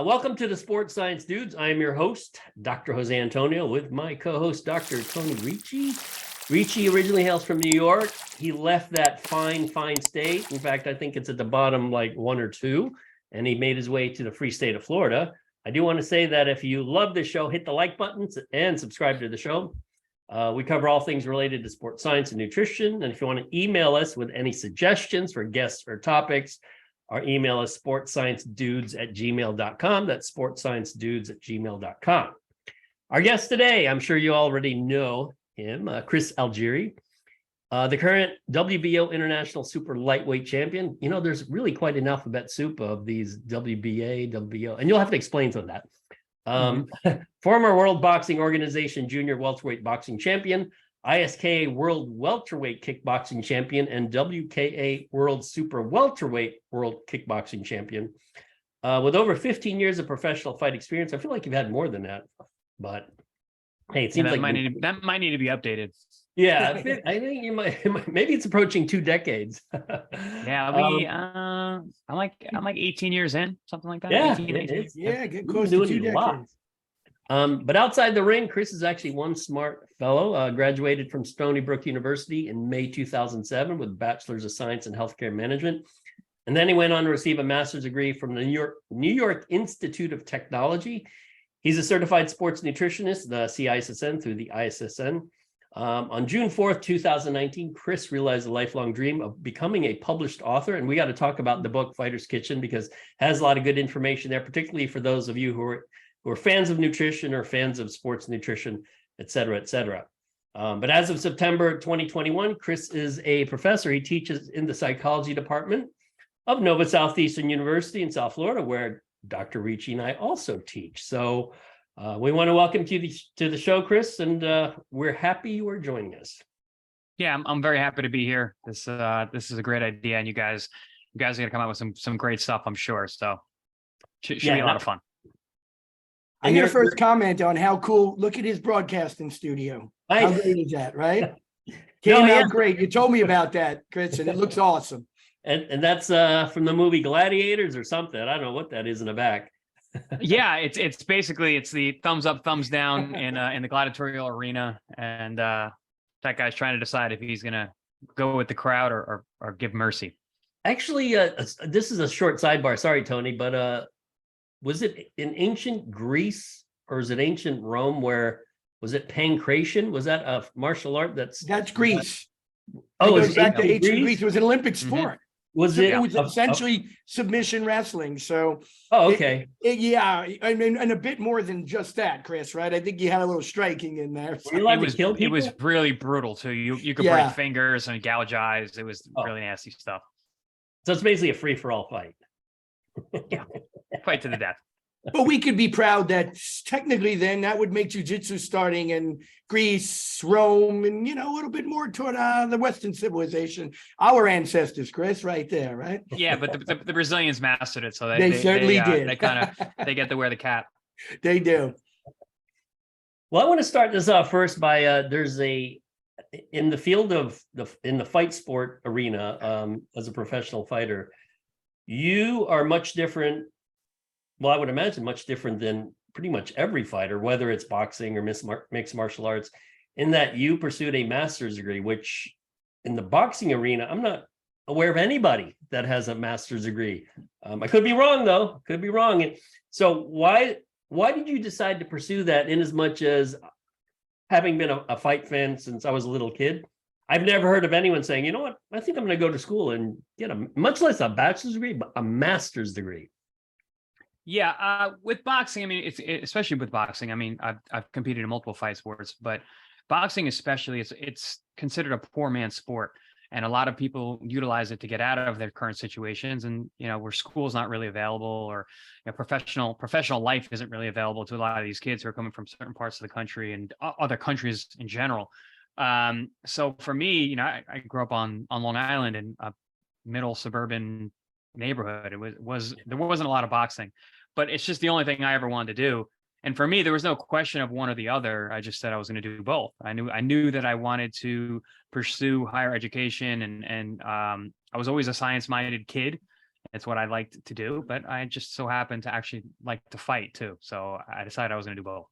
Welcome to the Sports Science Dudes. I am your host, Dr. Jose Antonio, with my co-host, Dr. Tony Ricci. Ricci originally hails from New York. He left that fine state. In fact, I think it's at the bottom, like 1 or 2, and he made his way to the free state of Florida. I do want to say that if you love this show, hit the like button and subscribe to the show. We cover all things related to sports science and nutrition. And if you want to email us with any suggestions for guests or topics, our email is sportsciencedudes@gmail.com. That's sportsciencedudes@gmail.com. Our guest today, I'm sure you already know him, Chris Algieri, the current WBO International Super Lightweight Champion. You know, there's really quite an alphabet soup of these WBA, WBO, and you'll have to explain some of that. Former World Boxing Organization Junior Welterweight Boxing Champion, ISKA World Welterweight Kickboxing Champion, and WKA World Super Welterweight World Kickboxing Champion. With over 15 years of professional fight experience, I feel like you've had more than that, but hey, it seems like that might need to be updated. Yeah, I think you might, maybe it's approaching 2 decades. Yeah, I'm like 18 years in, something like that. Yeah, 18, get close to 2 decades. But outside the ring, Chris is actually one smart fellow, graduated from Stony Brook University in May 2007 with a Bachelor's of Science in Healthcare Management. And then he went on to receive a master's degree from the New York Institute of Technology. He's a certified sports nutritionist, the CISSN through the ISSN. On June 4th, 2019, Chris realized a lifelong dream of becoming a published author. And we got to talk about the book Fighter's Kitchen because it has a lot of good information there, particularly for those of you who are fans of nutrition or fans of sports nutrition, et cetera, et cetera. But as of September 2021, Chris is a professor. He teaches in the psychology department of Nova Southeastern University in South Florida, where Dr. Ricci and I also teach. So we want to welcome you to the show, Chris, and we're happy you are joining us. Yeah, I'm very happy to be here. This is a great idea, and you guys are going to come out with some great stuff, I'm sure. So should be a lot of fun. I get a first comment on how cool. Look at his broadcasting studio. How great is that, right? Came out great. You told me about that, Chris, and it looks awesome. And that's from the movie Gladiators or something. I don't know what that is in the back. Yeah, it's basically the thumbs up, thumbs down in the gladiatorial arena, and that guy's trying to decide if he's gonna go with the crowd or give mercy. Actually, this is a short sidebar. Sorry, Tony, but was it in ancient Greece or is it ancient Rome? Where was it? Pankration? Was that a martial art? That's Greece. Oh, it goes back to ancient Greece. It was an Olympic sport. Was it was essentially submission wrestling. So, okay. Yeah, I mean, and a bit more than just that, Chris, right? I think you had a little striking in there. So. It was really brutal too. You could break fingers and gouge eyes. It was really nasty stuff. So it's basically a free-for-all fight. Yeah, fight to the death. But we could be proud that technically then that would make jiu-jitsu starting in Greece, Rome, and, a little bit more toward the Western civilization. Our ancestors, Chris, right there, right? Yeah, but the Brazilians mastered it, so they certainly did. They get to wear the cap. They do. Well, I want to start this off first by in the field of in the fight sport arena, as a professional fighter, you are much different. Well, I would imagine much different than pretty much every fighter, whether it's boxing or mixed martial arts, in that you pursued a master's degree, which in the boxing arena, I'm not aware of anybody that has a master's degree. I could be wrong, though. Could be wrong. And so why did you decide to pursue that, in as much as having been a fight fan since I was a little kid? I've never heard of anyone saying, you know what, I think I'm going to go to school and get much less a bachelor's degree, but a master's degree. Yeah, with boxing, I mean, especially with boxing. I mean, I've competed in multiple fight sports, but boxing especially, it's considered a poor man's sport, and a lot of people utilize it to get out of their current situations. And where school's not really available, or professional life isn't really available to a lot of these kids who are coming from certain parts of the country and other countries in general. So for me, I grew up on Long Island in a middle suburban neighborhood. There wasn't a lot of boxing, but it's just the only thing I ever wanted to do. And for me, there was no question of one or the other. I just said I was going to do both. I knew that I wanted to pursue higher education, and I was always a science-minded kid. It's what I liked to do, but I just so happened to actually like to fight too. So I decided I was going to do both.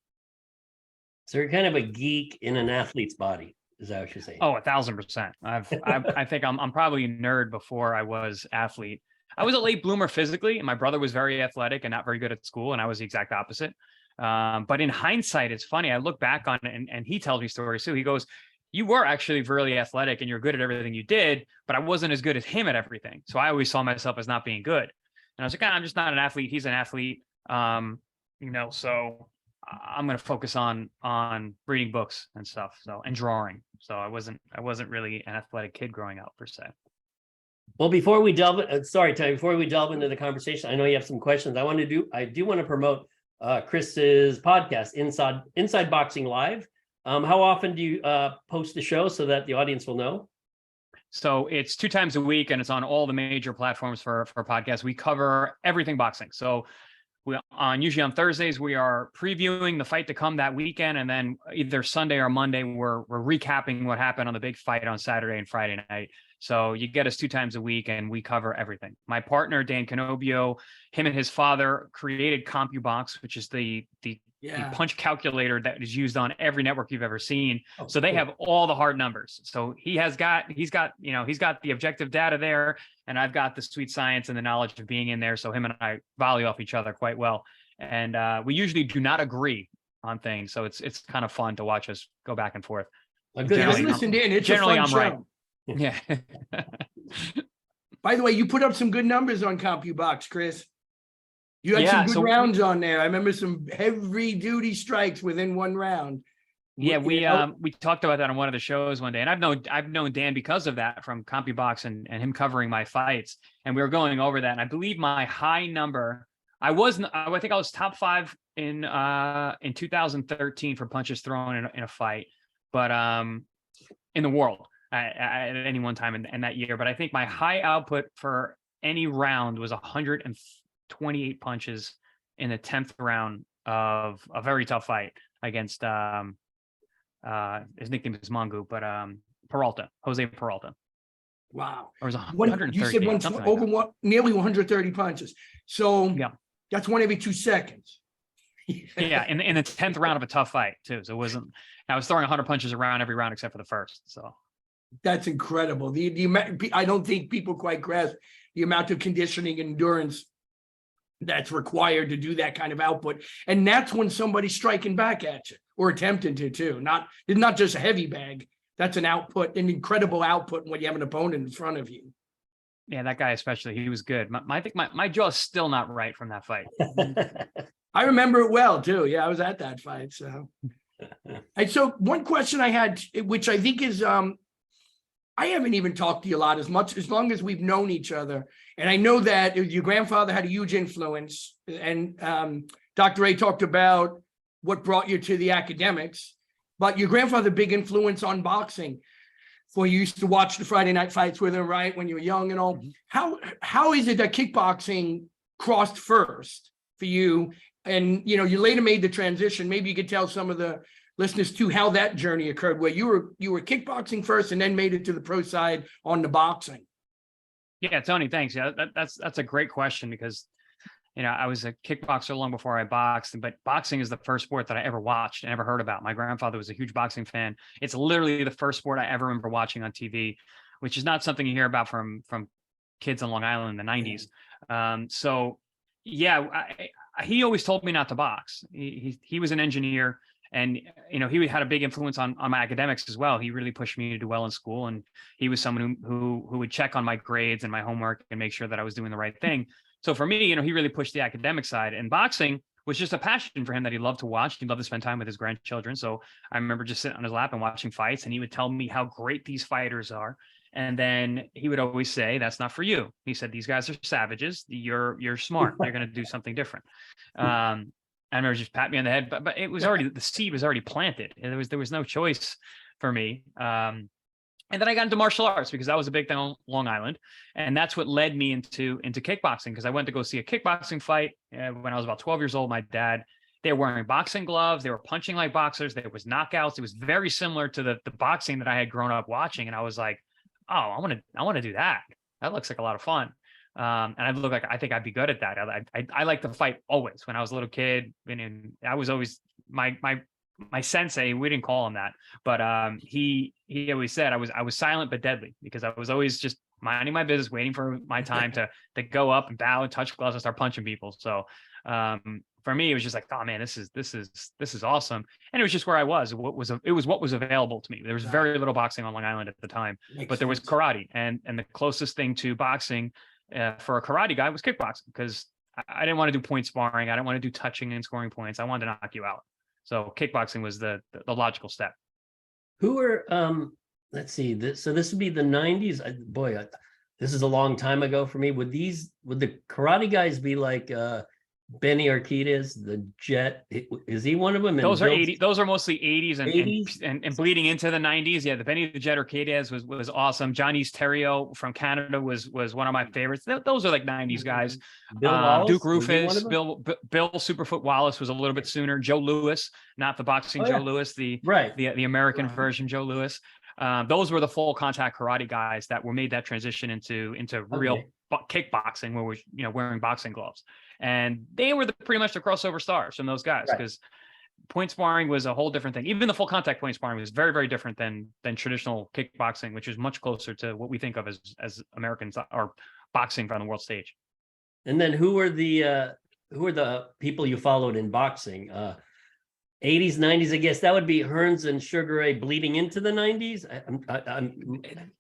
So you're kind of a geek in an athlete's body. Is that what you're saying? Oh, 1,000%. I think I'm probably a nerd before I was athlete. I was a late bloomer physically, and my brother was very athletic and not very good at school, and I was the exact opposite. But in hindsight, it's funny. I look back on it, and he tells me stories too. He goes, "You were actually really athletic, and you're good at everything you did, but I wasn't as good as him at everything. So I always saw myself as not being good." And I was like, I'm just not an athlete. He's an athlete. So I'm going to focus on reading books and stuff. So, and drawing. So I wasn't really an athletic kid growing up per se. Well, before we delve, sorry, Ty, before we delve into the conversation, I know you have some questions. I do want to promote Chris's podcast, Inside Boxing Live. How often do you post the show so that the audience will know? So it's 2 times a week, and it's on all the major platforms for podcasts. We cover everything boxing. So usually on Thursdays, we are previewing the fight to come that weekend, and then either Sunday or Monday, we're recapping what happened on the big fight on Saturday and Friday night. So you get us 2 times a week, and we cover everything. My partner, Dan Canobio, him and his father created CompuBox, which is the punch calculator that is used on every network you've ever seen. Oh, so they cool. have all the hard numbers. So he's got the objective data there, and I've got the sweet science and the knowledge of being in there. So him and I volley off each other quite well. And we usually do not agree on things. So it's kind of fun to watch us go back and forth. Listen, Dan, it's generally a fun I'm right. show. Yeah. By the way, you put up some good numbers on CompuBox, Chris. You had some good rounds on there. I remember some heavy duty strikes within one round. Yeah, we talked about that on one of the shows one day, and I've known Dan because of that from CompuBox and him covering my fights, and we were going over that. And I believe my high number, I think I was top 5 in 2013 for punches thrown in a fight, but in the world at any one time in that year. But I think my high output for any round was 128 punches in the 10th round of a very tough fight against his nickname is Mongu, but Jose Peralta. Wow. Or was 130, you said nearly 130 punches. So yeah, that's one every 2 seconds. Yeah, in the 10th round of a tough fight too. So I was throwing 100 punches around every round except for the first. So that's incredible. I don't think people quite grasp the amount of conditioning and endurance that's required to do that kind of output. And that's when somebody's striking back at you or attempting to too. It's not just a heavy bag. That's an incredible output when you have an opponent in front of you. Yeah, that guy especially, he was good. I think my jaw's still not right from that fight. I remember it well too. Yeah, I was at that fight. So, and so one question I had, which I think is, I haven't even talked to you a lot as long as we've known each other. And I know that your grandfather had a huge influence, and Dr. A talked about what brought you to the academics, but your grandfather, big influence on boxing. For you used to watch the Friday night fights with him, right? When you were young and all. Mm-hmm. How is it that kickboxing crossed first for you? And, you later made the transition. Maybe you could tell some of the listeners too how that journey occurred, where you were kickboxing first and then made it to the pro side on the boxing. Yeah, Tony, thanks. Yeah, that's a great question because, I was a kickboxer long before I boxed, but boxing is the first sport that I ever watched and ever heard about. My grandfather was a huge boxing fan. It's literally the first sport I ever remember watching on TV, which is not something you hear about from kids on Long Island in the 90s. So yeah, he always told me not to box. He was an engineer. And, he had a big influence on my academics as well. He really pushed me to do well in school. And he was someone who would check on my grades and my homework and make sure that I was doing the right thing. So for me, he really pushed the academic side, and boxing was just a passion for him that he loved to watch. He loved to spend time with his grandchildren. So I remember just sitting on his lap and watching fights, and he would tell me how great these fighters are. And then he would always say, "That's not for you." He said, "These guys are savages. You're smart. They're going to do something different." I remember just pat me on the head, but it was already, the seed was already planted. And there was no choice for me. And then I got into martial arts because that was a big thing on Long Island. And that's what led me into kickboxing, because I went to go see a kickboxing fight when I was about 12 years old. My dad, they were wearing boxing gloves. They were punching like boxers. There was knockouts. It was very similar to the boxing that I had grown up watching. And I was like, oh, I want to do that. That looks like a lot of fun. And I think I'd be good at that. I like to fight always. When I was a little kid, and I was always my sensei. We didn't call him that, but he always said I was silent but deadly, because I was always just minding my business, waiting for my time to go up and bow and touch gloves and start punching people. So for me, it was just like, oh man, this is awesome. And it was just where I was. It was what was available to me. There was very little boxing on Long Island at the time, but there was karate, and the closest thing to boxing for a karate guy was kickboxing, because I didn't want to do point sparring. I didn't want to do touching and scoring points. I wanted to knock you out. So kickboxing was the logical step. Who were let's see, this would be the 90s. This is a long time ago for me. Would the karate guys be like Benny Urquidez, the Jet? Is he one of them? Those are 80. Those are mostly 80s 80s? and bleeding into the 90s. Yeah, the Benny the Jet Urquidez was awesome. Johnny's Terrio from Canada was one of my favorites. Those are like 90s guys. Bill Wallace? Duke Was he one Rufus, of them? Bill Superfoot Wallace was a little bit sooner. Joe Louis, not the boxing Joe Louis, the American version Joe Louis. Those were the full contact karate guys that were made that transition into real kickboxing, where we're wearing boxing gloves, and they were pretty much the crossover stars from those guys, because point sparring was a whole different thing. Even the full contact point sparring was very, very different than traditional kickboxing, which is much closer to what we think of as Americans or boxing on the world stage. And then who were the people you followed in boxing? 80s, 90s, I guess that would be Hearns and Sugar Ray bleeding into the 90s.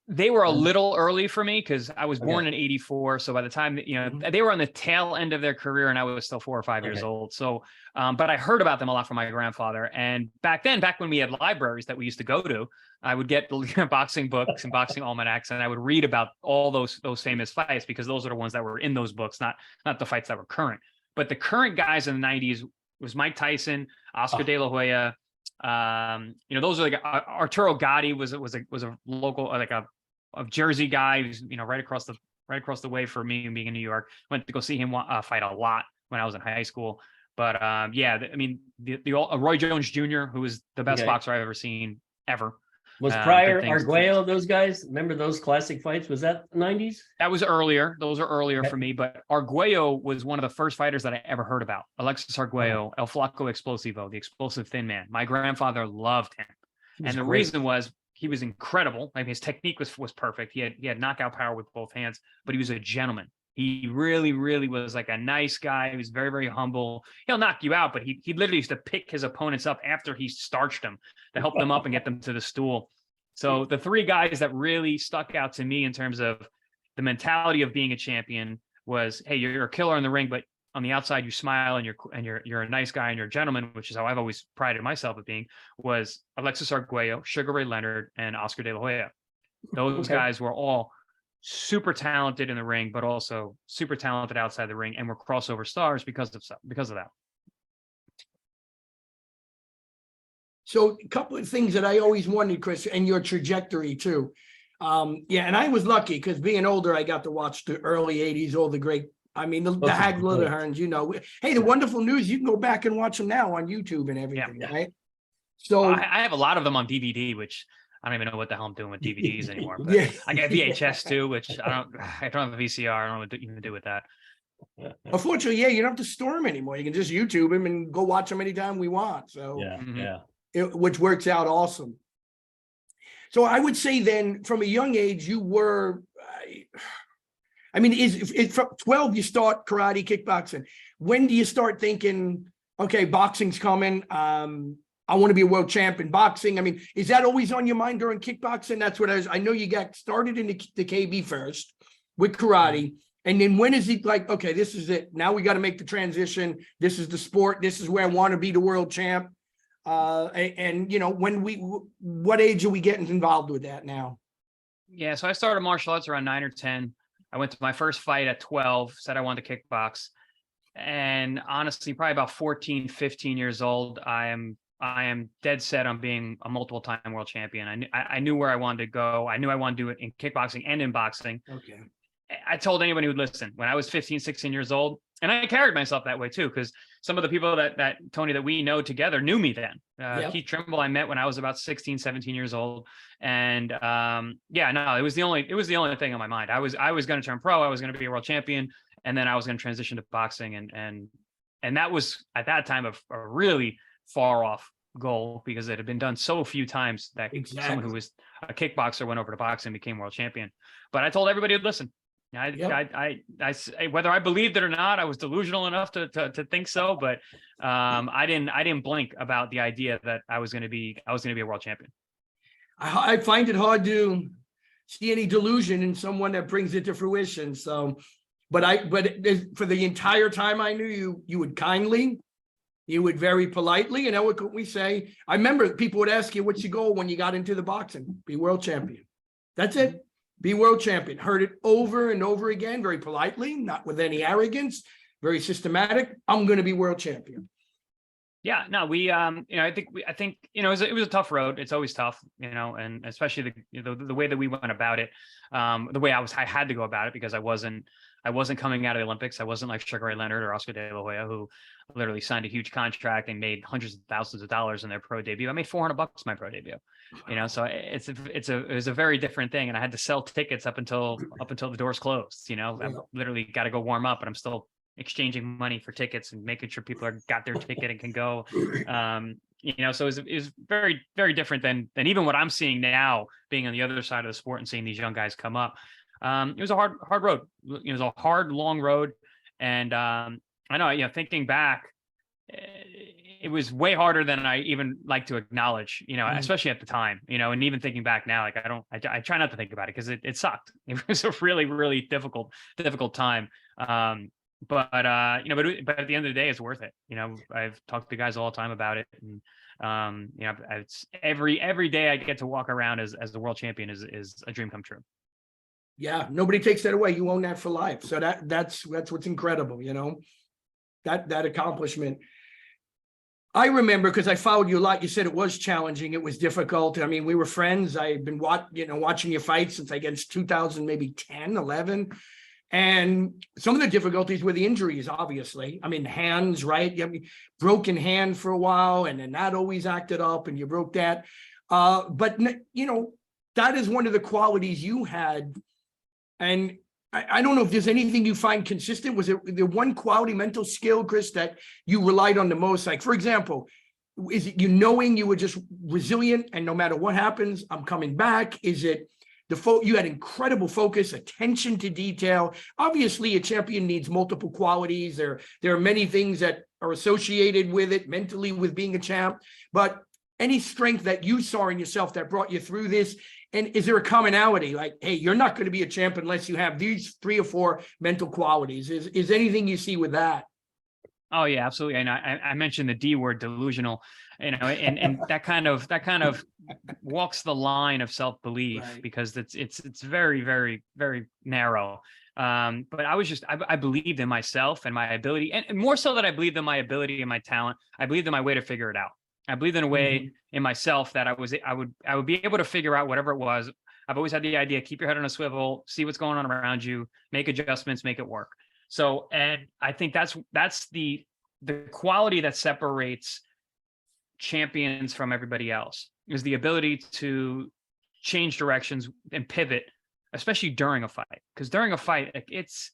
They were a little early for me, because I was born in 84. So by the time they were on the tail end of their career, and I was still 4 or 5 years old. So, but I heard about them a lot from my grandfather. And back when we had libraries that we used to go to, I would get boxing books and boxing almanacs, and I would read about all those famous fights, because those are the ones that were in those books, not the fights that were current. But the current guys in the 90s was Mike Tyson, Oscar De La Hoya. Those are like Arturo Gatti was a local, like a Jersey guy who's right across the way for me, being in New York. Went to go see him fight a lot when I was in high school. But the Roy Jones Jr., who was the best boxer I've ever seen ever. Was Pryor, Arguello, those guys? Remember those classic fights? Was that 90s? That was earlier. Those are earlier for me. But Arguello was one of the first fighters that I ever heard about. Alexis Arguello, El Flaco Explosivo, the explosive thin man. My grandfather loved him. And the reason was he was incredible. I mean, his technique was perfect. He had knockout power with both hands, but he was a gentleman. He really, really was like a nice guy. He was very, very humble. He'll knock you out, but he literally used to pick his opponents up after he starched them to help them up and get them to the stool. So the three guys that really stuck out to me in terms of the mentality of being a champion was, hey, you're a killer in the ring, but on the outside you smile and you're a nice guy and you're a gentleman, which is how I've always prided myself at being, was Alexis Arguello, Sugar Ray Leonard, and Oscar De La Hoya. Those guys were all super talented in the ring, but also super talented outside the ring, and were crossover stars because of that. So a couple of things that I always wondered, Chris, and your trajectory too. And I was lucky, because being older, I got to watch the early 80s, all the great, the Hagler, the Hearns, Hey, the wonderful news, you can go back and watch them now on YouTube and everything, right? So I have a lot of them on DVD, which I don't even know what the hell I'm doing with DVDs anymore. But I got VHS too, which I don't have a VCR. I don't know what to even do with that. Unfortunately, you don't have to store them anymore. You can just YouTube them and go watch them anytime we want. So which works out awesome. So I would say then, from a young age, you were, is from 12 you start karate, kickboxing. When do you start thinking, okay, boxing's coming? I want to be a world champ in boxing. Is that always on your mind during kickboxing? That's what I know you got started in the KB first with karate. And then when is it like, okay, this is it. Now we got to make the transition. This is the sport. This is where I want to be the world champ. What age are we getting involved with that now? Yeah, so I started martial arts around 9 or 10. I went to my first fight at 12, said I wanted to kickbox. And honestly, probably about 14, 15 years old, I am dead set on being a multiple time world champion. I knew where I wanted to go. I knew I wanted to do it in kickboxing and in boxing. Okay. I told anyone who would listen when I was 15, 16 years old, and I carried myself that way too, because some of the people that Tony, that we know together knew me then. Yep. Keith Trimble, I met when I was about 16, 17 years old. And yeah, no, it was the only thing on my mind. I was going to turn pro. I was going to be a world champion. And then I was going to transition to boxing. And that was at that time a really far off goal, because it had been done so few times that someone who was a kickboxer went over to boxing and became world champion. But I told everybody to listen. I whether I believed it or not, I was delusional enough to think so, but I didn't blink about the idea that I was going to be a world champion. I find it hard to see any delusion in someone that brings it to fruition. So, but for the entire time I knew you, you would kindly, you would very politely and eloquently say, I remember people would ask you, what's your goal when you got into the boxing? Be world champion. That's it. Be world champion. Heard it over and over again, very politely, not with any arrogance, very systematic. I'm going to be world champion. Yeah, no, we, I think, it was a tough road. It's always tough, and especially the way that we went about it, the way I had to go about it, because I wasn't coming out of the Olympics. I wasn't like Sugar Ray Leonard or Oscar De La Hoya, who literally signed a huge contract and made hundreds of thousands of dollars in their pro debut. I made $400 my pro debut, so it was a very different thing. And I had to sell tickets up until the doors closed, I literally got to go warm up, and I'm still exchanging money for tickets and making sure people got their ticket and can go. So it was very, very different than even what I'm seeing now, being on the other side of the sport and seeing these young guys come up. It was a hard road. It was a hard, long road. And I know, thinking back, it was way harder than I even like to acknowledge, especially at the time, and even thinking back now, like I try not to think about it, because it sucked. It was a really, really difficult time. But at the end of the day, it's worth it. I've talked to guys all the time about it. And, it's every day I get to walk around as the world champion is a dream come true. Yeah, nobody takes that away. You own that for life. So that's what's incredible, that accomplishment. I remember, because I followed you a lot. You said it was challenging. It was difficult. I mean, we were friends. I've been watching your fights since, I guess, 2000, maybe 10, 11. And some of the difficulties were the injuries, obviously. I mean, hands, right? You have a broken hand for a while, and then that always acted up, and you broke that. But that is one of the qualities you had. And I don't know if there's anything you find consistent. Was it the one quality, mental skill, Chris, that you relied on the most? Like, for example, is it knowing you were just resilient and no matter what happens, I'm coming back? Is it you had incredible focus, attention to detail? Obviously, a champion needs multiple qualities. There are many things that are associated with it mentally, with being a champ. But any strength that you saw in yourself that brought you through this? And is there a commonality? Like, hey, you're not going to be a champ unless you have these 3 or 4 mental qualities. Is anything you see with that? Oh yeah, absolutely. And I mentioned the D word, delusional, and that kind of walks the line of self-belief, right? Because it's very, very, very narrow. But I believed in myself and my ability, and more so that I believed in my ability and my talent. I believed in my way to figure it out. I believed in a way in myself that I would be able to figure out whatever it was. I've always had the idea: keep your head on a swivel, see what's going on around you, make adjustments, make it work. So, and I think that's the quality that separates champions from everybody else, is the ability to change directions and pivot, especially during a fight. Because during a fight, it's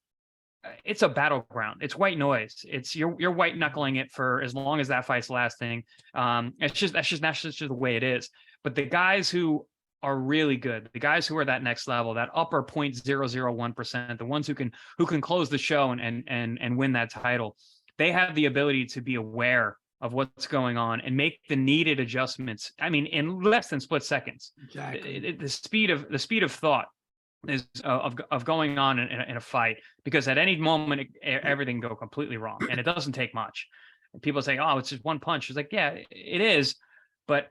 a battleground. It's white noise. It's you're white knuckling it for as long as that fight's lasting. That's just the way it is. But the guys who are really good, the guys who are that next level, that upper 0.001%, the ones who can close the show and win that title, they have the ability to be aware of what's going on and make the needed adjustments. I mean, in less than split seconds. Exactly. The speed of thought is of going on in a fight, because at any moment everything can go completely wrong, and it doesn't take much. People say, "Oh, it's just one punch." It's like, yeah, it is, but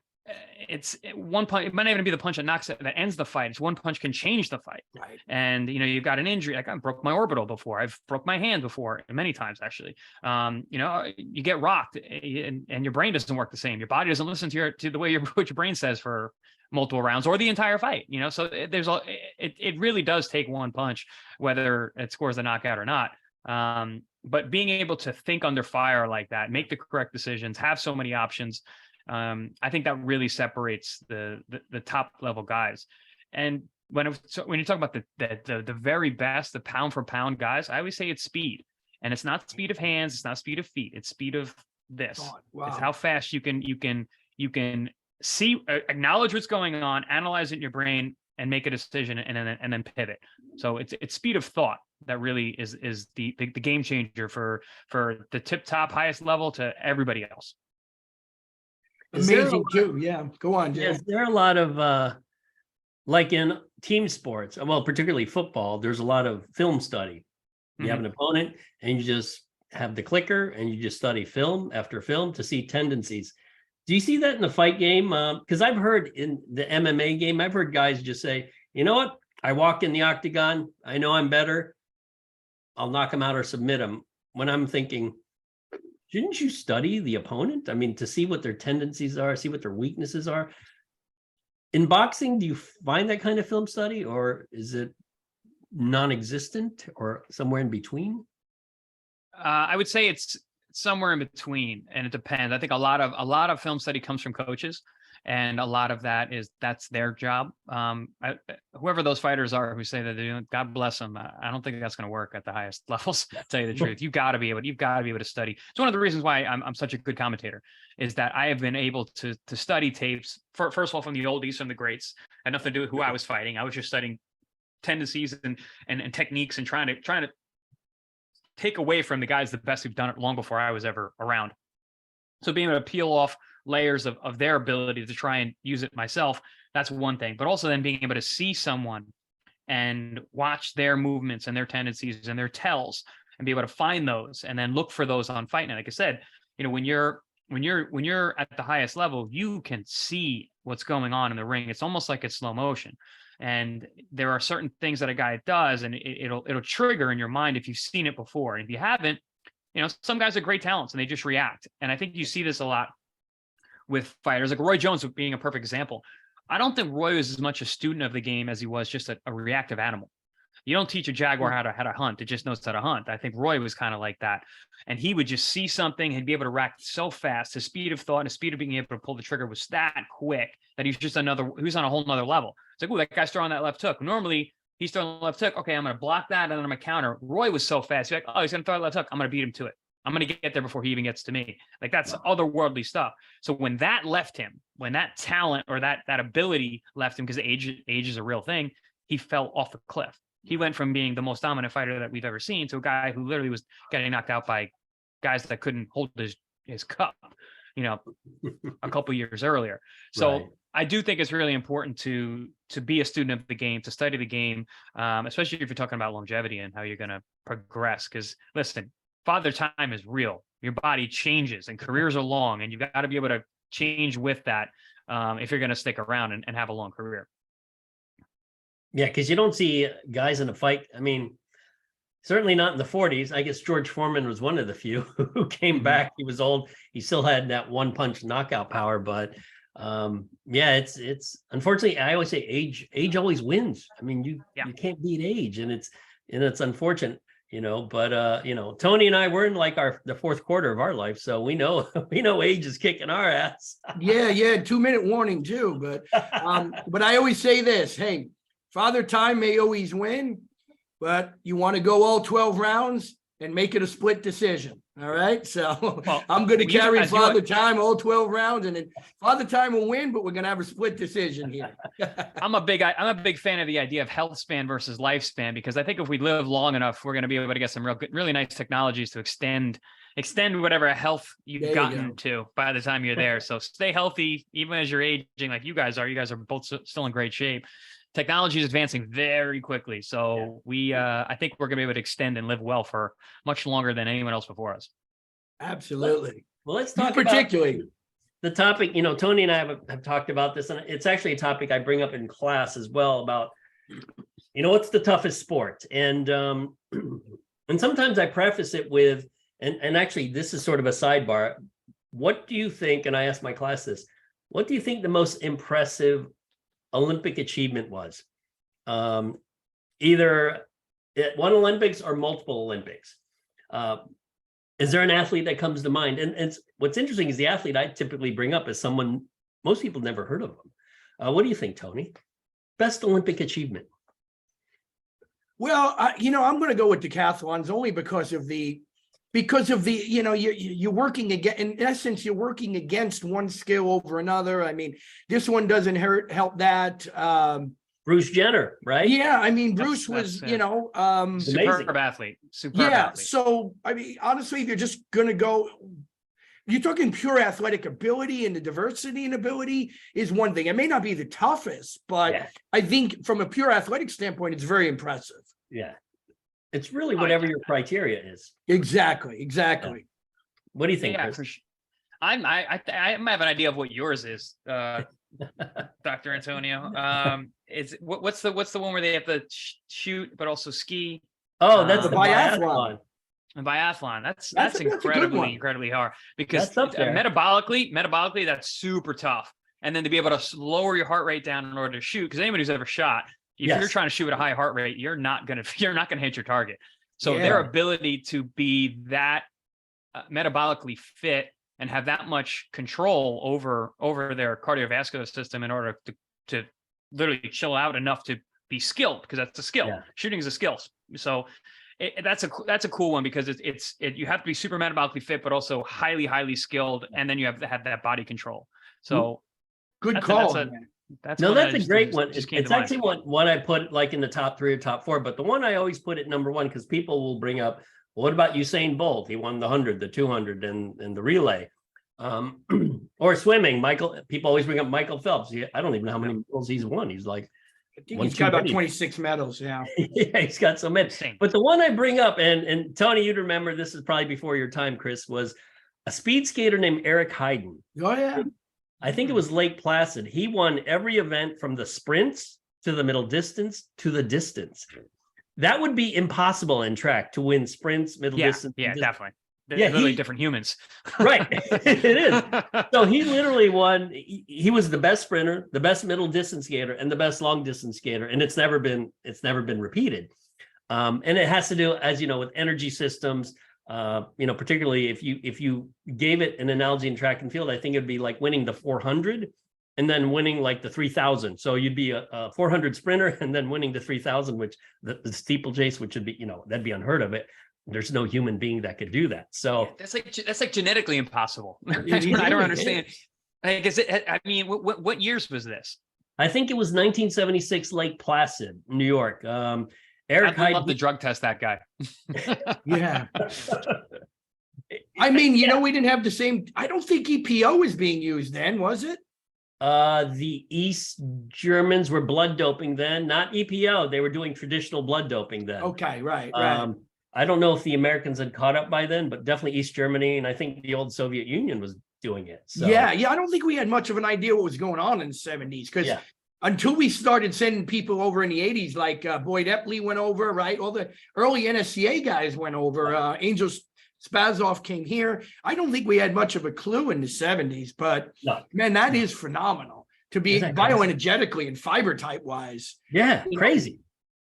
it's one punch. It might not even be the punch that ends the fight. It's one punch can change the fight. Right. And you've got an injury. Like, I broke my orbital before. I've broke my hand before, many times actually. You get rocked, and your brain doesn't work the same. Your body doesn't listen to the way what your brain says for multiple rounds or the entire fight. So it really does take one punch, whether it scores the knockout or not. but being able to think under fire like that, make the correct decisions, have so many options, I think that really separates the top level guys. And when you talk about the very best, the pound for pound guys, I always say it's speed, and it's not speed of hands, it's not speed of feet, it's speed of this. God, wow. It's how fast you can see, acknowledge what's going on, analyze it in your brain, and make a decision, and then pivot. So it's speed of thought that really is the game changer for the tip top highest level to everybody else. Amazing too. Yeah, go on, Jim. Is there a lot of like in team sports, well, particularly football, there's a lot of film study. You have an opponent and you just have the clicker and you just study film after film to see tendencies. Do you see that in the fight game? Because I've heard in the MMA game, I've heard guys just say, you know what? I walk in the octagon. I know I'm better. I'll knock him out or submit him. When I'm thinking, shouldn't you study the opponent? I mean, to see what their tendencies are, see what their weaknesses are. In boxing, do you find that kind of film study, or is it non-existent, or somewhere in between? I would say it's somewhere in between, and it depends. I think a lot of film study comes from coaches, and a lot of that's their job. Whoever those fighters are who say that they're doing, God bless them. I don't think that's going to work at the highest levels. To tell you the truth, you've got to be able to study. It's one of the reasons why I'm such a good commentator, is that I have been able to study tapes. First of all, from the oldies, from the greats. Had nothing to do with who I was fighting. I was just studying tendencies and techniques, and trying to take away from the guys the best who've done it long before I was ever around. So being able to peel off layers of their ability to try and use it myself, that's one thing. But also then being able to see someone and watch their movements and their tendencies and their tells, and be able to find those and then look for those on Fight Night. Like I said, when you're at the highest level, you can see what's going on in the ring. It's almost like it's slow motion. And there are certain things that a guy does, and it'll trigger in your mind if you've seen it before. And if you haven't, some guys are great talents and they just react. And I think you see this a lot with fighters, like Roy Jones being a perfect example. I don't think Roy was as much a student of the game as he was just a reactive animal. You don't teach a jaguar how to hunt. It just knows how to hunt. I think Roy was kind of like that. And he would just see something and be able to react so fast. His speed of thought and his speed of being able to pull the trigger was that quick that he was on a whole nother level. It's like, oh, that guy's throwing that left hook. Normally he's throwing the left hook. Okay, I'm going to block that and then I'm going to counter. Roy was so fast. He's like, oh, he's going to throw that left hook. I'm going to beat him to it. I'm going to get there before he even gets to me. Like, that's otherworldly stuff. So when that left him, when that talent or that ability left him, because age is a real thing, he fell off the cliff. He went from being the most dominant fighter that we've ever seen to a guy who literally was getting knocked out by guys that couldn't hold his cup, a couple years earlier. So right. I do think it's really important to be a student of the game, to study the game, especially if you're talking about longevity and how you're going to progress. Because listen, father time is real. Your body changes and careers are long, and you've got to be able to change with that if you're going to stick around and have a long career. Yeah, because you don't see guys in a fight. I mean, certainly not in the 40s. I guess George Foreman was one of the few who came back. He was old. He still had that one punch knockout power. But yeah, it's unfortunately, I always say age always wins. I mean, you can't beat age, and it's unfortunate, but Tony and I were in like the fourth quarter of our life. So we know age is kicking our ass. Yeah. 2-minute warning too. But I always say this, hey, Father Time may always win, but you want to go all 12 rounds and make it a split decision. All right. So I'm going to carry Father Time all 12 rounds, and then Father Time will win, but we're going to have a split decision here. I'm a big fan of the idea of health span versus lifespan, because I think if we live long enough, we're going to be able to get some really nice technologies to extend whatever health you've gotten to by the time you're there. So stay healthy, even as you're aging, like you guys are. You guys are both still in great shape. Technology is advancing very quickly. So I think we're going to be able to extend and live well for much longer than anyone else before us. Absolutely. Well, let's talk particularly about the topic. Tony and I have talked about this, and it's actually a topic I bring up in class as well about, what's the toughest sport? And sometimes I preface it with, and actually this is sort of a sidebar. What do you think, and I ask my class this, what do you think the most impressive Olympic achievement was, either at one Olympics or multiple Olympics? Is there an athlete that comes to mind? And what's interesting is the athlete I typically bring up is someone most people never heard of them. What do you think, Tony? Best Olympic achievement? Well, I'm going to go with decathlons only because of the, you're working again, in essence, you're working against one skill over another. I mean, this one doesn't help that. Bruce Jenner, right? Yeah. I mean, Bruce was, superb athlete. Superb yeah. athlete. So, I mean, honestly, if you're just going to go, you're talking pure athletic ability, and the diversity and ability is one thing. It may not be the toughest, but I think from a pure athletic standpoint, it's very impressive. Yeah. It's really whatever your criteria is. Exactly. Yeah. What do you think, Chris? For sure. I have an idea of what yours is, Dr. Antonio. What's the one where they have to shoot but also ski? Oh, that's the biathlon. And biathlon. That's incredibly hard, because metabolically that's super tough. And then to be able to lower your heart rate down in order to shoot, because anybody who's ever shot, if you're trying to shoot at a high heart rate, you're not gonna hit your target. So their ability to be that metabolically fit and have that much control over their cardiovascular system in order to literally chill out enough to be skilled, because that's a skill. Yeah. Shooting is a skill. So that's a cool one, because you have to be super metabolically fit, but also highly skilled, and then you have to have that body control. So good call. That's a great one. It's actually what I put like in the top 3 or top 4, but the one I always put at number 1, because people will bring up, what about Usain Bolt? He won the 100, the 200, and the relay. Or swimming. People always bring up Michael Phelps. I don't even know how many medals he's won. He's like, I think he's got about 26 medals. Yeah. Yeah, he's got so many. But the one I bring up, and Tony, you'd remember, this is probably before your time, Chris, was a speed skater named Eric Heiden. Oh, yeah. I think it was Lake Placid. He won every event from the sprints to the middle distance to the distance. That would be impossible in track, to win sprints, middle distance. Yeah, definitely. They're literally different humans. Right. It is. So he literally won. He was the best sprinter, the best middle distance skater, and the best long distance skater. And it's never been repeated. And it has to do, as you know, with energy systems. Particularly if you gave it an analogy in track and field, I think it'd be like winning the 400 and then winning like the 3000. So you'd be a 400 sprinter and then winning the 3000, which the steeplechase, which would be, that'd be unheard of. There's no human being that could do that. So that's like genetically impossible. I don't understand. Like, what years was this? I think it was 1976, Lake Placid, New York. Eric, I'd love to drug test that guy. Yeah. I mean, we didn't have the same. I don't think EPO was being used then, was it? The East Germans were blood doping then, not EPO. They were doing traditional blood doping then. Okay, right. I don't know if the Americans had caught up by then, but definitely East Germany, and I think the old Soviet Union was doing it. So. Yeah. I don't think we had much of an idea what was going on in the 70s, because until we started sending people over in the 80s, like Boyd Epley went over, right? All the early NSCA guys went over. Angel Spazov came here. I don't think we had much of a clue in the 70s, but man, that is phenomenal to be bioenergetically and fiber type wise. Yeah, crazy.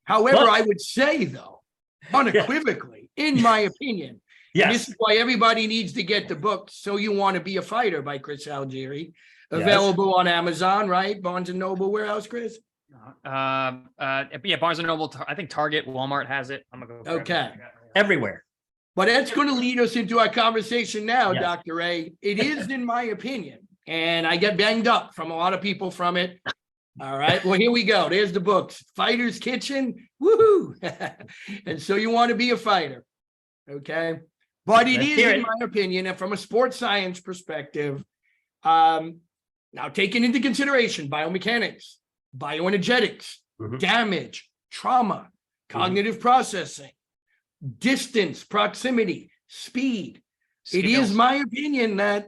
However, I would say, though, unequivocally, in my opinion, this is why everybody needs to get the book "So You Want to Be a Fighter" by Chris Algieri. Available on Amazon, right? Barnes and Noble, where else, Chris? Barnes and Noble. I think Target, Walmart has it. I'm gonna go. Everywhere. But that's going to lead us into our conversation now, Dr. Ray. It is, in my opinion, and I get banged up from a lot of people from it. All right. Well, here we go. There's the books. Fighter's Kitchen. Woohoo! And So You Want to Be a Fighter. Okay. But it is, in my opinion, and from a sports science perspective, now, taking into consideration biomechanics, bioenergetics, damage, trauma, cognitive processing, distance, proximity, speed. Skills. It is my opinion that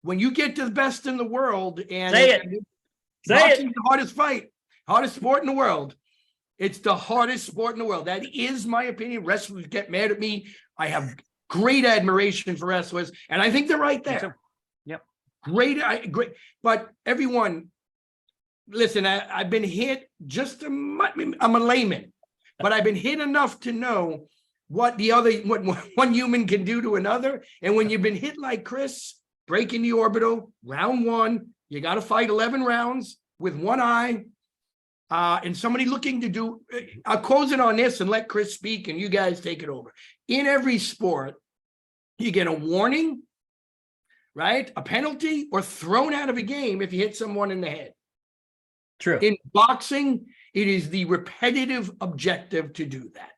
when you get to the best in the world, and boxing is the hardest sport in the world. It's the hardest sport in the world. That is my opinion. Wrestlers get mad at me. I have great admiration for wrestlers, and I think they're right there. Great. But everyone, listen, I've been hit I'm a layman, but I've been hit enough to know what one human can do to another. And when you've been hit like Chris, breaking the orbital, round one, you got to fight 11 rounds with one eye. And somebody looking to do, I'll close it on this and let Chris speak and you guys take it over. In every sport, you get a warning, right? A penalty or thrown out of a game if you hit someone in the head. True. In boxing, it is the repetitive objective to do that.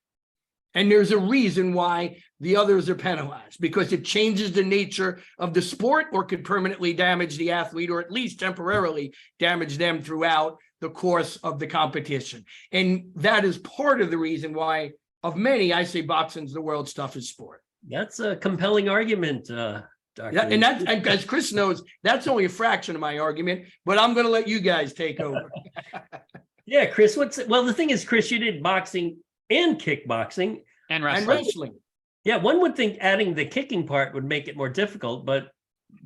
And there's a reason why the others are penalized, because it changes the nature of the sport or could permanently damage the athlete or at least temporarily damage them throughout the course of the competition. And that is part of the reason why, of many, I say boxing's the world's toughest sport. That's a compelling argument, Dr. Yeah, and as Chris knows, that's only a fraction of my argument, but I'm going to let you guys take over. Yeah, Chris, well, the thing is, Chris, you did boxing and kickboxing and And wrestling. wrestling. Yeah, one would think adding the kicking part would make it more difficult, but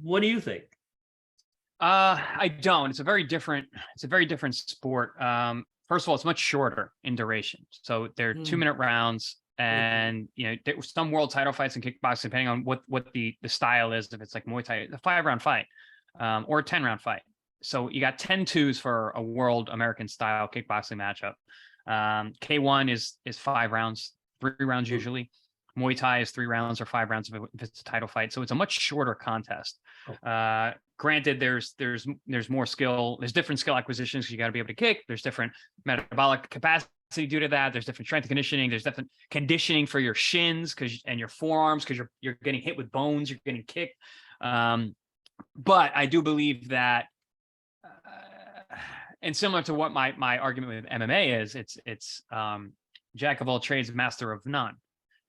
what do you think? I don't. It's a very different sport. First of all, it's much shorter in duration. So they're 2-minute rounds, and there were some world title fights in kickboxing, depending on what the style is. If it's like Muay Thai, a 5-round fight, or a 10-round fight. So you got 10-2s for a world American style kickboxing matchup. K1 is 5 rounds, 3 rounds usually. Muay Thai is 3 rounds or 5 rounds if it's a title fight. So it's a much shorter contest. Granted, there's more skill. There's different skill acquisitions. You got to be able to kick. There's different metabolic capacity due to that. There's different strength conditioning. There's different conditioning for your shins and your forearms, because you're getting hit with bones. You're getting kicked. But I do believe that, and similar to what my argument with MMA is, it's jack of all trades, master of none,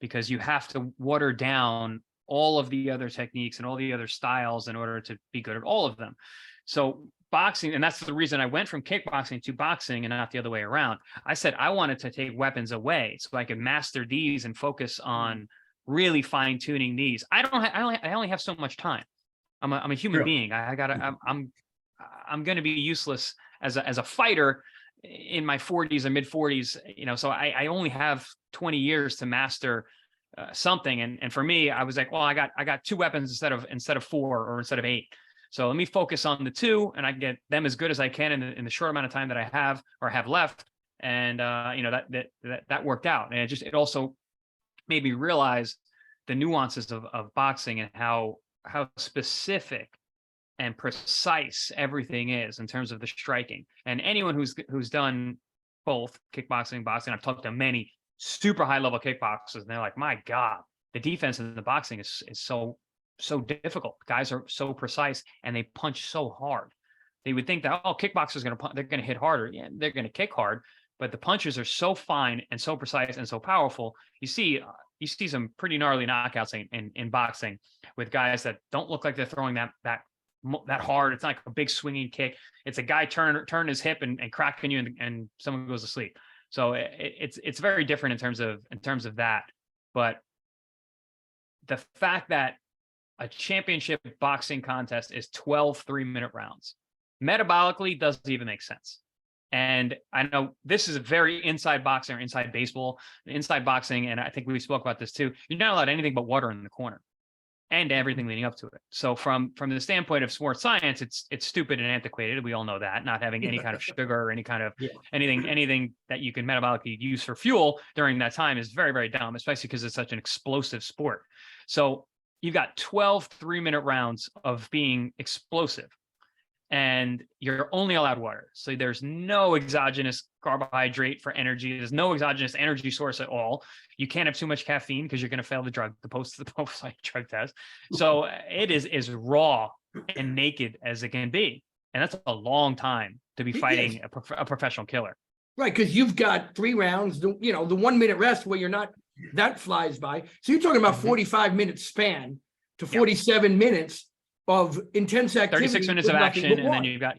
because you have to water down all of the other techniques and all the other styles in order to be good at all of them. So boxing, and that's the reason I went from kickboxing to boxing and not the other way around. I said I wanted to take weapons away so I could master these and focus on really fine tuning these. I only have so much time. I'm a human being. I'm going to be useless as a fighter in my 40s or mid 40s, so I only have 20 years to master something. And for me, I was like, well, I got 2 weapons instead of 4 or instead of 8. So let me focus on the 2, and I can get them as good as I can in the short amount of time that I have left. And that worked out. And it also made me realize the nuances of boxing and how specific and precise everything is in terms of the striking. And anyone who's done both kickboxing and boxing, I've talked to many super high level kickboxers, and they're like, my God, the defense in the boxing is so difficult. Guys are so precise and they punch so hard. They would think that, kickboxers they're going to hit harder. Yeah, they're going to kick hard, but the punches are so fine and so precise and so powerful. You see some pretty gnarly knockouts in boxing with guys that don't look like they're throwing that hard. It's not like a big swinging kick. It's a guy turn his hip and cracking you, and someone goes to sleep. So it's very different in terms of that. But the fact that a championship boxing contest is 12 3-minute rounds metabolically doesn't even make sense. And I know this is a very inside boxing or inside baseball, inside boxing, and I think we spoke about this too. You're not allowed anything but water in the corner, and everything leading up to it. So from the standpoint of sports science, it's stupid and antiquated. We all know that. Not having any kind of sugar or any kind of anything that you can metabolically use for fuel during that time is very, very dumb, especially because it's such an explosive sport. So you've got 12 3-minute rounds of being explosive, and you're only allowed water. So there's no exogenous carbohydrate for energy. There's no exogenous energy source at all. You can't have too much caffeine because you're going to fail the post-fight drug test. So it is as raw and naked as it can be. And that's a long time to be fighting a professional killer. Right, because you've got 3 rounds, the 1-minute rest where you're not, that flies by. So you're talking about 45-minute span to 47 minutes of intense activity. 36 minutes of action, and then you've got,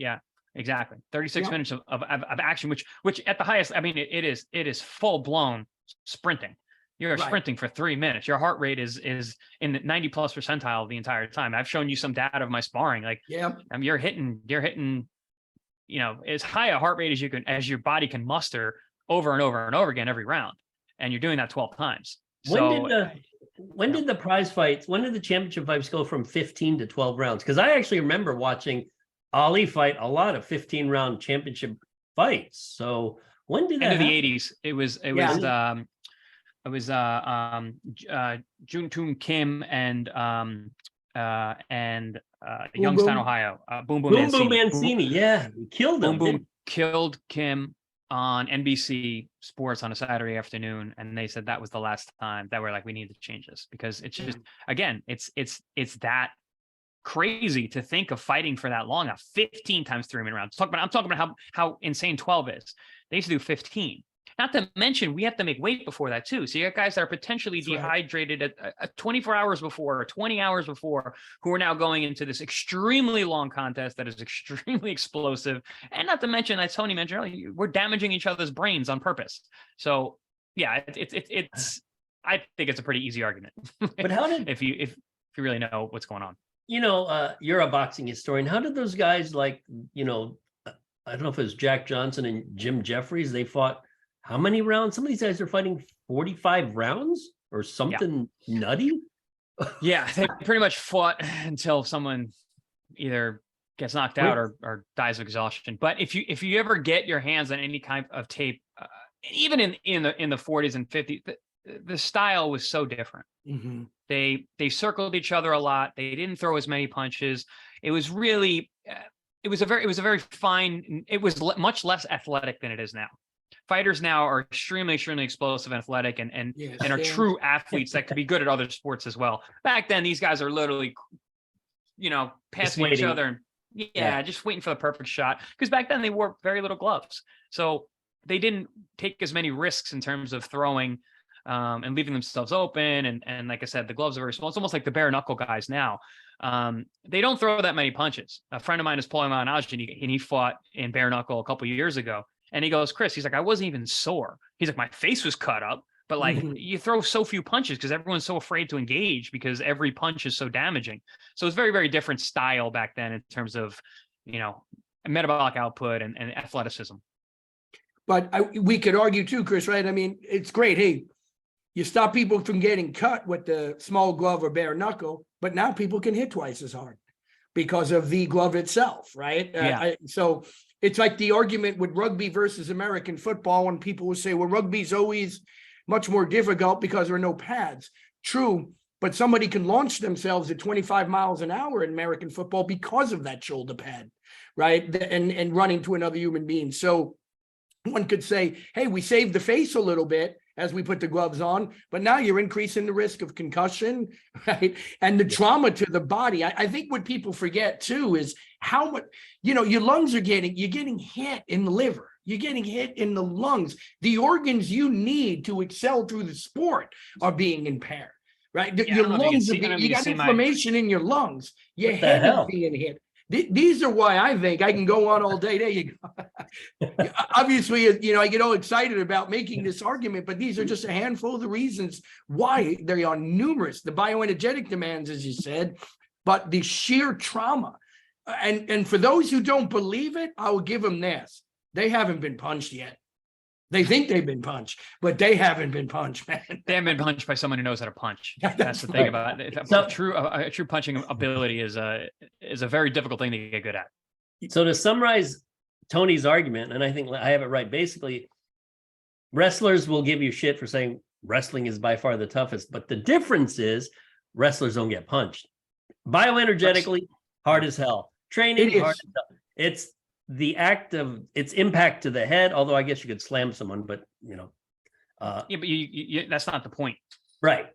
exactly. 36 minutes of action, which at the highest, I mean, it is full-blown sprinting. You're sprinting for 3 minutes. Your heart rate is in the 90 plus percentile the entire time. I've shown you some data of my sparring. Like, you're hitting, as high a heart rate as your body can muster over and over and over again every round. And you're doing that 12 times. When did the prize fights, when did the championship fights go from 15 to 12 rounds? Because I actually remember watching Ali fight a lot of 15-round championship fights. So when did that End of happen? the 80s. It was Jun Toon Kim and Youngstown, Ohio. Boom Boom Boom Boom Mancini. Mancini. Yeah, he killed him. Boom Boom killed Kim on NBC Sports on a Saturday afternoon, and they said that was the last time that we're like, we need to change this, because it's just, again, it's that crazy to think of fighting for that long. Now 15 times 3-minute rounds. I'm talking about how insane 12 is. They used to do 15. Not to mention, we have to make weight before that too. So you got guys that are potentially dehydrated at 24 hours before or 20 hours before, who are now going into this extremely long contest that is extremely explosive. And not to mention, as Tony mentioned earlier, we're damaging each other's brains on purpose. So yeah, it's I think it's a pretty easy argument. But how did if you really know what's going on? You're a boxing historian. How did those guys I don't know if it was Jack Johnson and Jim Jeffries, they fought how many rounds? Some of these guys are fighting 45 rounds or something nutty. Yeah, they pretty much fought until someone either gets knocked out or dies of exhaustion. But if you ever get your hands on any kind of tape, even in the 40s and 50s, the style was so different. Mm-hmm. They circled each other a lot. They didn't throw as many punches. It was really it was a very fine. It was much less athletic than it is now. Fighters now are extremely explosive and athletic and are true athletes that could be good at other sports as well. Back then, these guys are literally, passing each other and just waiting for the perfect shot. Because back then they wore very little gloves. So they didn't take as many risks in terms of throwing and leaving themselves open. And like I said, the gloves are very small. It's almost like the bare knuckle guys now. They don't throw that many punches. A friend of mine is Paul Manajan, and he fought in bare knuckle a couple of years ago. And he goes, Chris, he's like, I wasn't even sore. He's like, my face was cut up, but you throw so few punches because everyone's so afraid to engage because every punch is so damaging. So it's very, very different style back then in terms of, metabolic output and athleticism. But we could argue too, Chris, right? I mean, it's great. Hey, you stop people from getting cut with the small glove or bare knuckle, but now people can hit twice as hard because of the glove itself, right? So it's like the argument with rugby versus American football when people will say, well, rugby's always much more difficult because there are no pads. True, but somebody can launch themselves at 25 miles an hour in American football because of that shoulder pad, right? And running to another human being. So one could say, hey, we saved the face a little bit as we put the gloves on, but now you're increasing the risk of concussion, right? And the trauma to the body. I think what people forget too is how much, your lungs you're getting hit in the liver. You're getting hit in the lungs. The organs you need to excel through the sport are being impaired, right? Your lungs, you got inflammation in your lungs. Your head is being hit. These are why I think I can go on all day. There you go. Obviously, I get all excited about making this argument, but these are just a handful of the reasons why they are numerous. The bioenergetic demands, as you said, but the sheer trauma. And for those who don't believe it, I will give them this. They haven't been punched yet. They think they've been punched, but they haven't been punched, man. They haven't been punched by someone who knows how to punch. That's the thing about it. A true punching ability is a very difficult thing to get good at. So to summarize Tony's argument, and I think I have it right, basically, wrestlers will give you shit for saying wrestling is by far the toughest, but the difference is wrestlers don't get punched. Bioenergetically, hard as hell. Training, hard as hell. It's the act of its impact to the head, although I guess you could slam someone, but but you that's not the point. Right.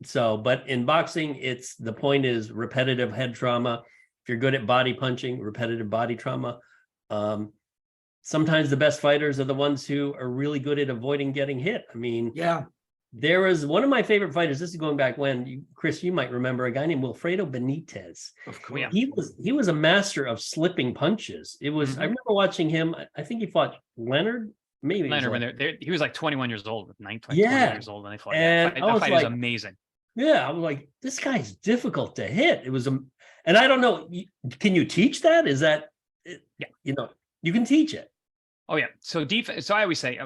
So, but in boxing, the point is repetitive head trauma. If you're good at body punching, repetitive body trauma. Sometimes the best fighters are the ones who are really good at avoiding getting hit. I mean, there was one of my favorite fighters. This is going back when, Chris, you might remember a guy named Wilfredo Benitez. Of course. He was a master of slipping punches. It was, I remember watching him. I think he fought Leonard. Maybe Leonard, when he was like 21 years old, 20 years old, and they fought. And that fight is amazing. Yeah, I was like, this guy's difficult to hit. It was and I don't know. Can you teach that? Is that? You can teach it. Oh yeah. So defense. So I always say,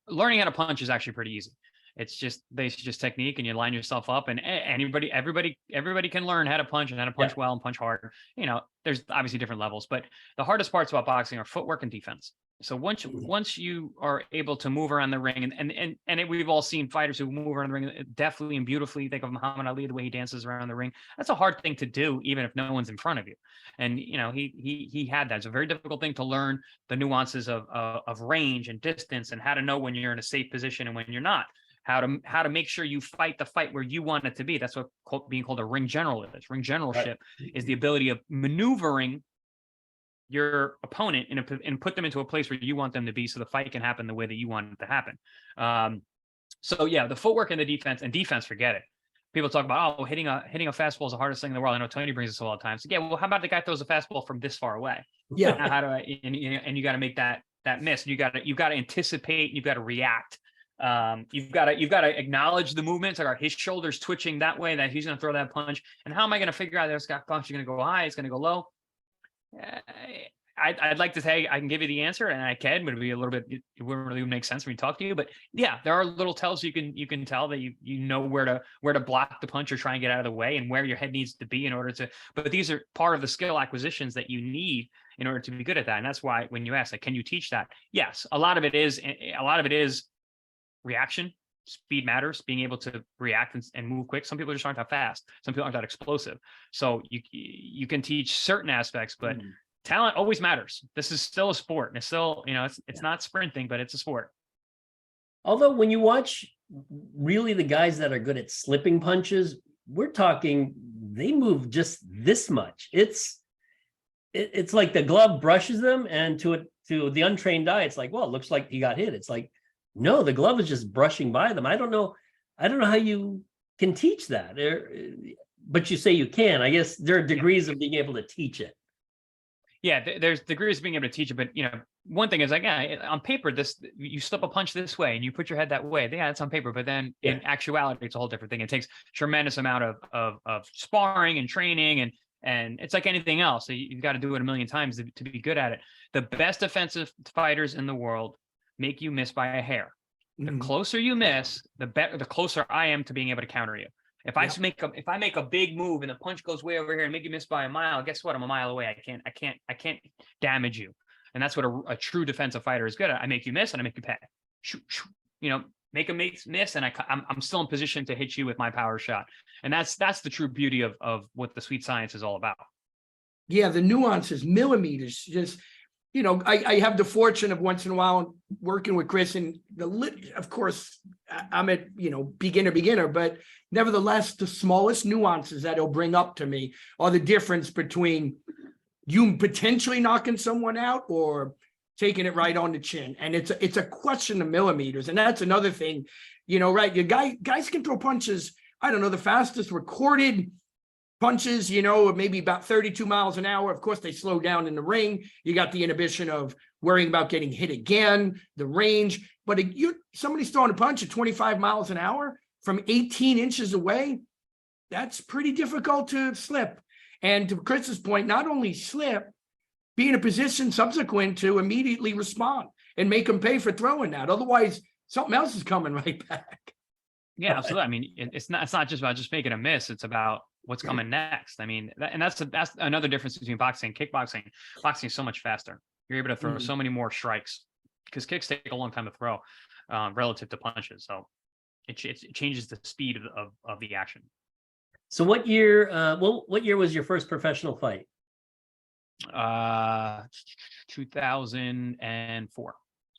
learning how to punch is actually pretty easy. It's just technique, and you line yourself up, and everybody can learn how to punch and how to punch well and punch hard. There's obviously different levels, but the hardest parts about boxing are footwork and defense. So once you are able to move around the ring, we've all seen fighters who move around the ring deftly and beautifully. Think of Muhammad Ali, the way he dances around the ring. That's a hard thing to do, even if no one's in front of you. And he had that. It's a very difficult thing to learn the nuances of range and distance, and how to know when you're in a safe position and when you're not. How to make sure you fight the fight where you want it to be. That's what being called a ring general is. Ring generalship is the ability of maneuvering your opponent and put them into a place where you want them to be, so the fight can happen the way that you want it to happen. So yeah, the footwork and the defense, forget it. People talk about, hitting a fastball is the hardest thing in the world. I know Tony brings this all the time. So yeah, well, how about the guy throws a fastball from this far away? Yeah. Now, how do I? And you got to make that miss. You got to anticipate. You've got to react. You've got to acknowledge the movements. Like, are his shoulders twitching that way that he's going to throw that punch? And how am I going to figure out this guy punch is going to go high? It's going to go low. I'd like to say I can give you the answer, and I can, but it wouldn't really make sense when we talk to you. But yeah, there are little tells you can tell that you know where to block the punch or try and get out of the way, and where your head needs to be in order to. But these are part of the skill acquisitions that you need in order to be good at that. And that's why when you ask, like, can you teach that? Yes, a lot of it is reaction. Speed matters, being able to react and move quick. Some people just aren't that fast. Some people aren't that explosive. So you can teach certain aspects, but talent always matters. This is still a sport. And it's still, it's not sprinting, but it's a sport. Although when you watch really the guys that are good at slipping punches, we're talking, they move just this much. It's like the glove brushes them, and to the untrained eye, it's like, well, it looks like he got hit. It's like, no, the glove is just brushing by them. I don't know how you can teach that. But you say you can. I guess there are degrees of being able to teach it. Yeah, there's degrees of being able to teach it, but one thing is, like, on paper, you slip a punch this way and you put your head that way. Yeah, it's on paper, but then in actuality, it's a whole different thing. It takes tremendous amount of sparring and training, and it's like anything else. So you've got to do it a million times to be good at it. The best defensive fighters in the world make you miss by a hair. The closer you miss, the closer I am to being able to counter you. If I make a big move and the punch goes way over here and make you miss by a mile, guess what? I'm a mile away. I can't damage you. And that's what a true defensive fighter is good at. I make you miss and I make you pay. Shoot, make a miss, and I'm still in position to hit you with my power shot. And that's the true beauty of what the sweet science is all about. Yeah, the nuances, millimeters, just. I have the fortune of once in a while working with Chris, and of course, I'm at, beginner, but nevertheless, the smallest nuances that he'll bring up to me are the difference between you potentially knocking someone out or taking it right on the chin. And it's a question of millimeters. And that's another thing, right? Guys can throw punches. I don't know, the fastest recorded punches, maybe about 32 miles an hour. Of course, they slow down in the ring. You got the inhibition of worrying about getting hit again, the range. But somebody's throwing a punch at 25 miles an hour from 18 inches away, that's pretty difficult to slip. And to Chris's point, not only slip, be in a position subsequent to immediately respond and make them pay for throwing that. Otherwise, something else is coming right back. Yeah, absolutely. I mean, it's not just about just making a miss. It's about what's coming next. I mean, that's another difference between boxing and kickboxing. Boxing is so much faster. You're able to throw so many more strikes because kicks take a long time to throw relative to punches. So it changes the speed of the action. So what year was your first professional fight? 2004.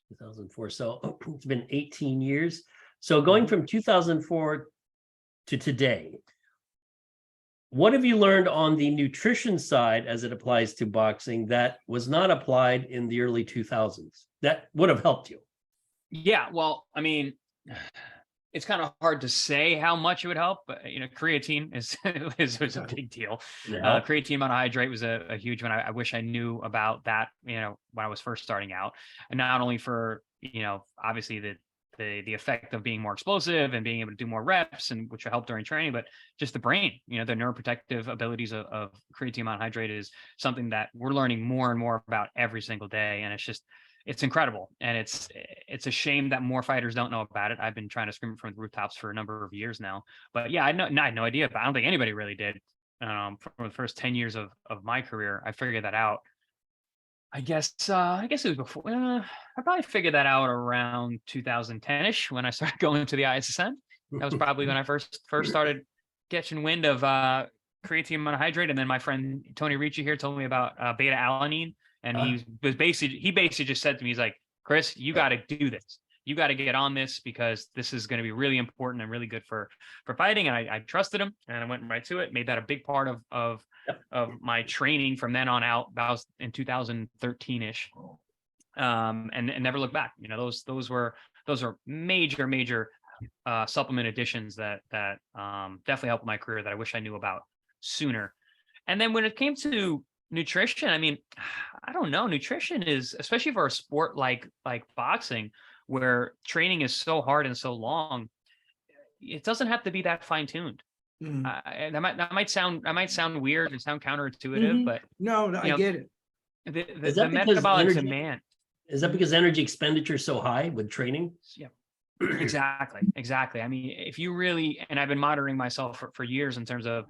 2004. So it's been 18 years. So going from 2004 to today, what have you learned on the nutrition side as it applies to boxing that was not applied in the early 2000s that would have helped you? Yeah, well, I mean, it's kind of hard to say how much it would help, but creatine is a big deal. Yeah. Creatine monohydrate was a huge one. I wish I knew about that, when I was first starting out, and not only for obviously the effect of being more explosive and being able to do more reps, and which will help during training, but just the brain, the neuroprotective abilities of creatine monohydrate is something that we're learning more and more about every single day. And it's just it's incredible. And it's a shame that more fighters don't know about it. I've been trying to scream it from the rooftops for a number of years now. But yeah, I had no idea, but I don't think anybody really did. For the first 10 years of my career, I figured that out. I guess it was before. I probably figured that out around 2010-ish when I started going to the ISSN. That was probably when I first started catching wind of creatine monohydrate, and then my friend Tony Ricci here told me about beta alanine, and he basically just said to me, he's like, Chris, you got to do this. You got to get on this because this is going to be really important and really good for fighting. And I trusted him, and I went right to it. Made that a big part of my training from then on out. That was in 2013-ish, and never looked back. You know, those were major supplement additions that definitely helped my career that I wish I knew about sooner. And then when it came to nutrition, I mean, I don't know. Nutrition is, especially for a sport like boxing, where training is so hard and so long, it doesn't have to be that fine-tuned. That might sound weird and sound counterintuitive, but no, I get it. The metabolic demand. Is that because energy expenditure is so high with training? Yeah, exactly. I mean, if you really, and I've been monitoring myself for years in terms of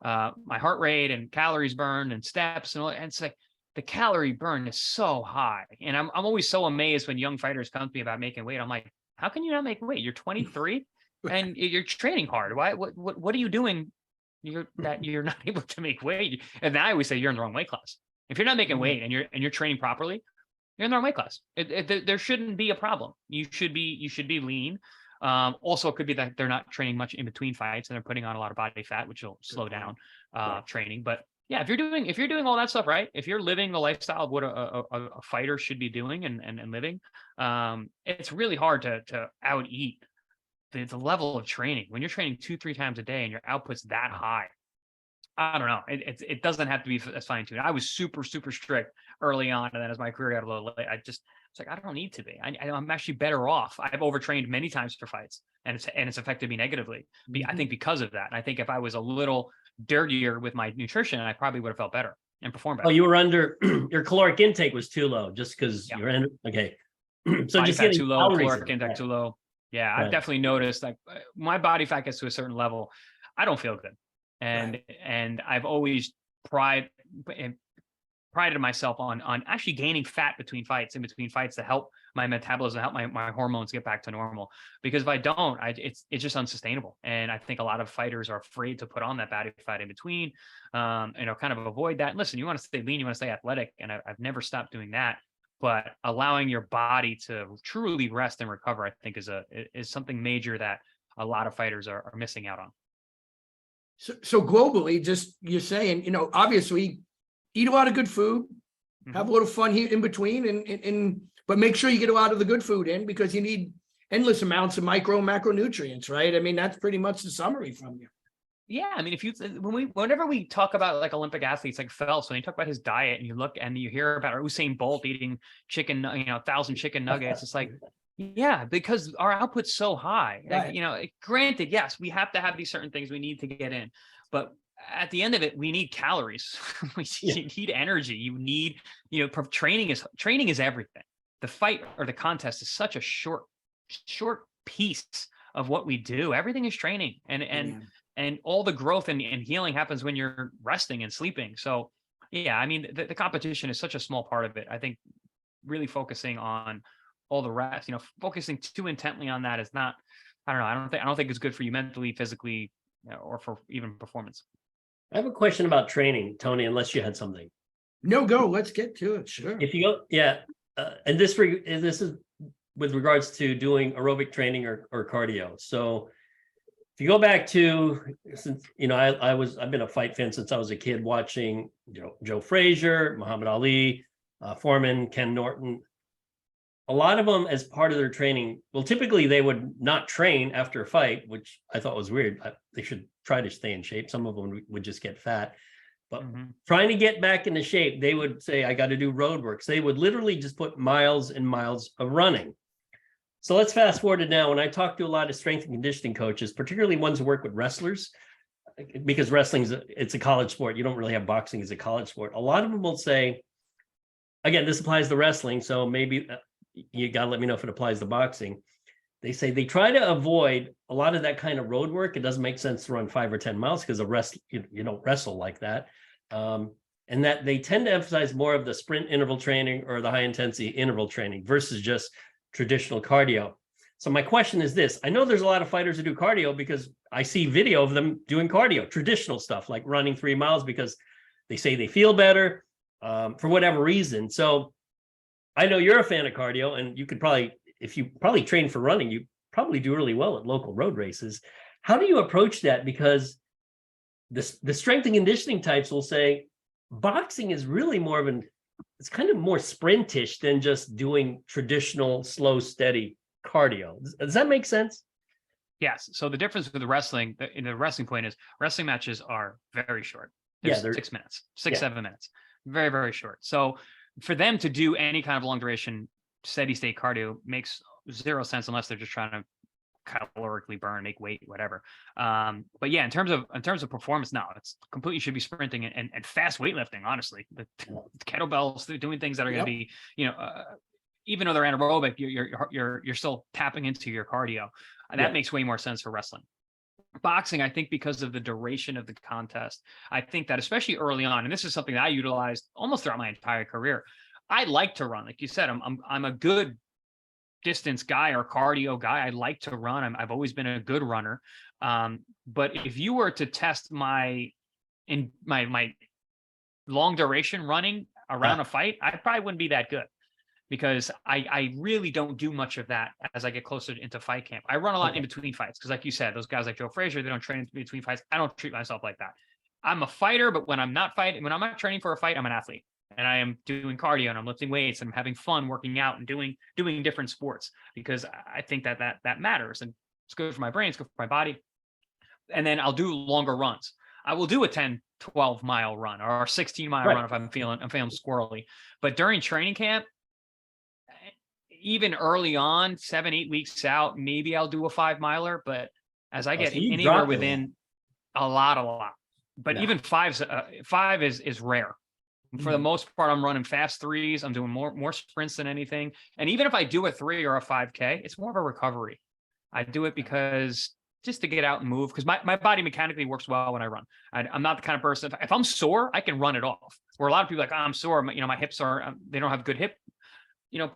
my heart rate and calories burned and steps and all, and it's like the calorie burn is so high. And I'm always so amazed when young fighters come to me about making weight. I'm like, how can you not make weight? You're 23 and you're training hard. What are you doing that you're not able to make weight? And I always say you're in the wrong weight class. If you're not making weight and you're training properly, you're in the wrong weight class. There shouldn't be a problem. You should be lean. Also, it could be that they're not training much in between fights and they're putting on a lot of body fat, which will slow down training. But yeah, if you're doing all that stuff right, if you're living the lifestyle of what a fighter should be doing and living, it's really hard to out eat the level of training when you're training 2-3 times a day and your output's that high. I don't know. It doesn't have to be as fine tuned. I was super strict early on, and then as my career got a little late, it's like I don't need to be. I'm actually better off. I've overtrained many times for fights, and it's affected me negatively. I think because of that. And I think if I was a little dirtier with my nutrition, I probably would have felt better and performed better. Oh, you were under your caloric intake was too low, just because you're in. Okay, so body just fat getting too low, caloric intake too low. Yeah, Right. I've definitely noticed like my body fat gets to a certain level, I don't feel good. And I've always prided myself on actually gaining fat in between fights to help my metabolism, help my hormones get back to normal. Because if I don't, it's just unsustainable. And I think a lot of fighters are afraid to put on that body fat in between, kind of avoid that. And listen, you want to stay lean, you want to stay athletic, and I've never stopped doing that. But allowing your body to truly rest and recover, I think, is something major that a lot of fighters are missing out on. So globally, just you're saying, obviously eat a lot of good food, have a little fun here in between, but make sure you get a lot of the good food in because you need endless amounts of micro and macronutrients, right? I mean, that's pretty much the summary from you. Yeah, I mean, whenever we talk about like Olympic athletes like Phelps, when you talk about his diet and you look and you hear about Usain Bolt eating chicken, 1,000 chicken nuggets, it's like, yeah, because our output's so high. Right. Like, granted, yes, we have to have these certain things we need to get in, but at the end of it, we need calories. You need energy. You need, training is everything. The fight or the contest is such a short piece of what we do. Everything is training, and all the growth and healing happens when you're resting and sleeping. So yeah, I mean, the competition is such a small part of it. I think really focusing on all the rest, focusing too intently on that is not, I don't know. I don't think it's good for you mentally, physically, or for even performance. I have a question about training, Tony, unless you had something. No, go. Let's get to it. Sure. If you go, and this is with regards to doing aerobic training or cardio. So if you go back to, since, I've been a fight fan since I was a kid, watching Joe Frazier, Muhammad Ali, Foreman, Ken Norton. A lot of them, as part of their training, well, typically they would not train after a fight, which I thought was weird. They should try to stay in shape. Some of them would just get fat. But trying to get back into shape, they would say, I got to do road work. So they would literally just put miles and miles of running. So let's fast forward to now. When I talk to a lot of strength and conditioning coaches, particularly ones who work with wrestlers, because wrestling it's a college sport. You don't really have boxing as a college sport. A lot of them will say, again, this applies to wrestling, so maybe you got to let me know if it applies to boxing. They say they try to avoid a lot of that kind of road work. It doesn't make sense to run 5 or 10 miles because you don't wrestle like that. And that they tend to emphasize more of the sprint interval training or the high intensity interval training versus just traditional cardio. So my question is this: I know there's a lot of fighters who do cardio because I see video of them doing cardio, traditional stuff like running 3 miles because they say they feel better for whatever reason. So I know you're a fan of cardio, and you could probably, if you probably train for running, you probably do really well at local road races. How do you approach that? Because the strength and conditioning types will say boxing is really more of it's kind of more sprintish than just doing traditional, slow, steady cardio. Does that make sense? Yes. So the difference with the wrestling, in the wrestling point is wrestling matches are very short. They're 6 minutes, 7 minutes, very, very short. So for them to do any kind of long duration, steady state cardio makes zero sense unless they're just trying to calorically burn, make weight, whatever. But yeah, in terms of performance, no, it's completely should be sprinting and fast weightlifting. Honestly, the kettlebells, they're doing things that are going to be, even though they're anaerobic, you're still tapping into your cardio, and that makes way more sense for wrestling. Boxing, I think, because of the duration of the contest, I think that especially early on, and this is something that I utilized almost throughout my entire career. I like to run, like you said. I'm a good distance guy or cardio guy. I like to run. I've always been a good runner. But if you were to test my long duration running around a fight, I probably wouldn't be that good, because I really don't do much of that as I get closer into fight camp. I run a lot in between fights because, like you said, those guys like Joe Frazier, they don't train in between fights. I don't treat myself like that. I'm a fighter, but when I'm not training for a fight, I'm an athlete. And I am doing cardio and I'm lifting weights and I'm having fun working out and doing different sports, because I think that matters, and it's good for my brain, it's good for my body. And then I'll do longer runs. I will do a 10, 12 mile run or a 16 mile run if I'm feeling squirrely. But during training camp, even early on, 7-8 weeks out, maybe I'll do a 5 miler. But as I get anywhere within a lot, but even five is rare. For the most part, I'm running fast threes. I'm doing more sprints than anything. And even if I do a 3 or a 5K, it's more of a recovery. I do it because just to get out and move, because my body mechanically works well when I run. I'm not the kind of person, if I'm sore, I can run it off. Where a lot of people are like, oh, I'm sore, my hips are, they don't have good hip,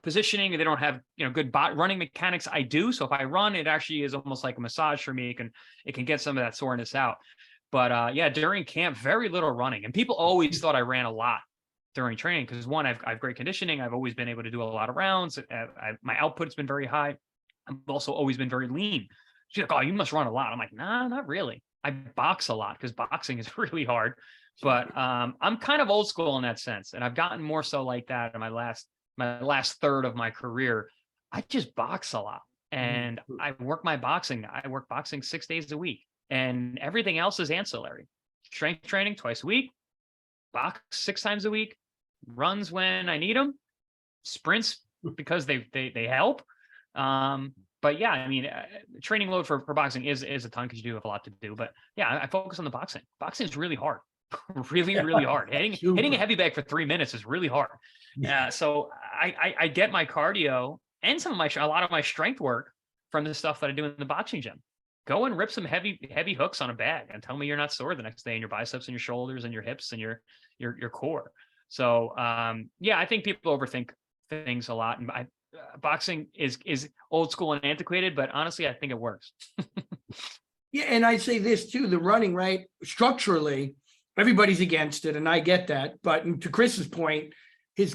positioning, they don't have, good running mechanics. I do. So if I run, it actually is almost like a massage for me. It can get some of that soreness out. But during camp, very little running. And people always thought I ran a lot during training because, one, I've great conditioning. I've always been able to do a lot of rounds. My output's been very high. I've also always been very lean. She's like, oh, you must run a lot. I'm like, nah, not really. I box a lot because boxing is really hard. But I'm kind of old school in that sense. And I've gotten more so like that in my last third of my career. I just box a lot. And I work boxing 6 days a week. And everything else is ancillary. Strength training twice a week, box 6 times a week, runs when I need them, sprints because they help. But yeah, I mean, training load for boxing is a ton because you do have a lot to do. But yeah, I focus on the boxing. Boxing is really hard, really hard. Hitting a heavy bag for 3 minutes is really hard. So I get my cardio and a lot of my strength work from the stuff that I do in the boxing gym. Go and rip some heavy hooks on a bag and tell me you're not sore the next day in your biceps and your shoulders and your hips and your core. So I think people overthink things a lot, and boxing is old school and antiquated, but honestly, I think it works. Yeah, and I say this too: the running, right? Structurally, everybody's against it, and I get that. But to Chris's point, he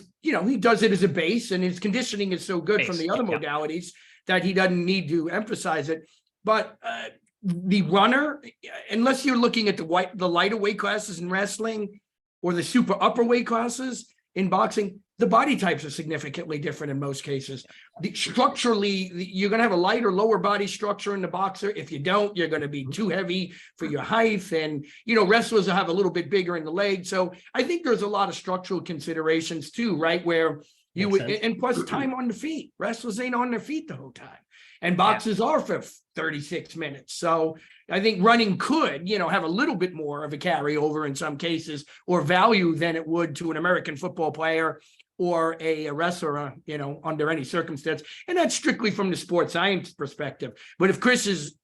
does it as a base, and his conditioning is so good from the other modalities that he doesn't need to emphasize it. But the runner, unless you're looking at the lighter weight classes in wrestling or the super upper weight classes in boxing, the body types are significantly different in most cases. Structurally, you're going to have a lighter lower body structure in the boxer. If you don't, you're going to be too heavy for your height. And, wrestlers will have a little bit bigger in the leg. So I think there's a lot of structural considerations too, right? Where you would, and plus time on the feet. Wrestlers ain't on their feet the whole time. And boxes are for 36 minutes. So I think running could, have a little bit more of a carryover in some cases or value than it would to an American football player or a wrestler, under any circumstance. And that's strictly from the sports science perspective. But if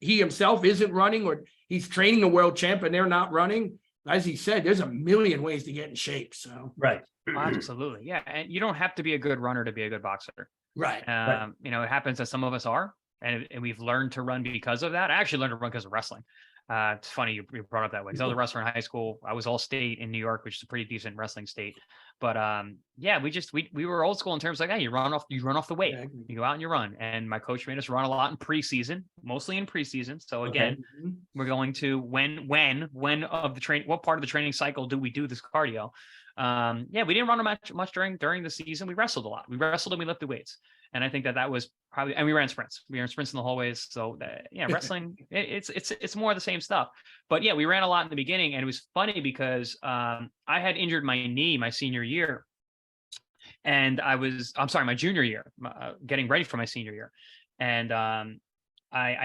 he himself isn't running, or he's training a world champ and they're not running, as he said, there's a million ways to get in shape. So Right. Absolutely. Yeah. And you don't have to be a good runner to be a good boxer. right. It happens that some of us are, and we've learned to run because of that. I actually learned to run because of wrestling. It's funny you brought up that way, because I was a wrestler in high school. I was all state in New York, which is a pretty decent wrestling state. But we were old school in terms of like, hey, you run off the weight, Exactly. you go out and you run. And my coach made us run a lot in preseason, mostly in preseason. So again, we're going to when of the train, what part of the training cycle do we do this cardio? We didn't run much during the season. We wrestled a lot. We wrestled and we lifted weights. And I think that was probably, and we ran sprints. We ran sprints in the hallways. So wrestling, it's more of the same stuff. But yeah, we ran a lot in the beginning, and it was funny because I had injured my knee my senior year, and my junior year, getting ready for my senior year, and I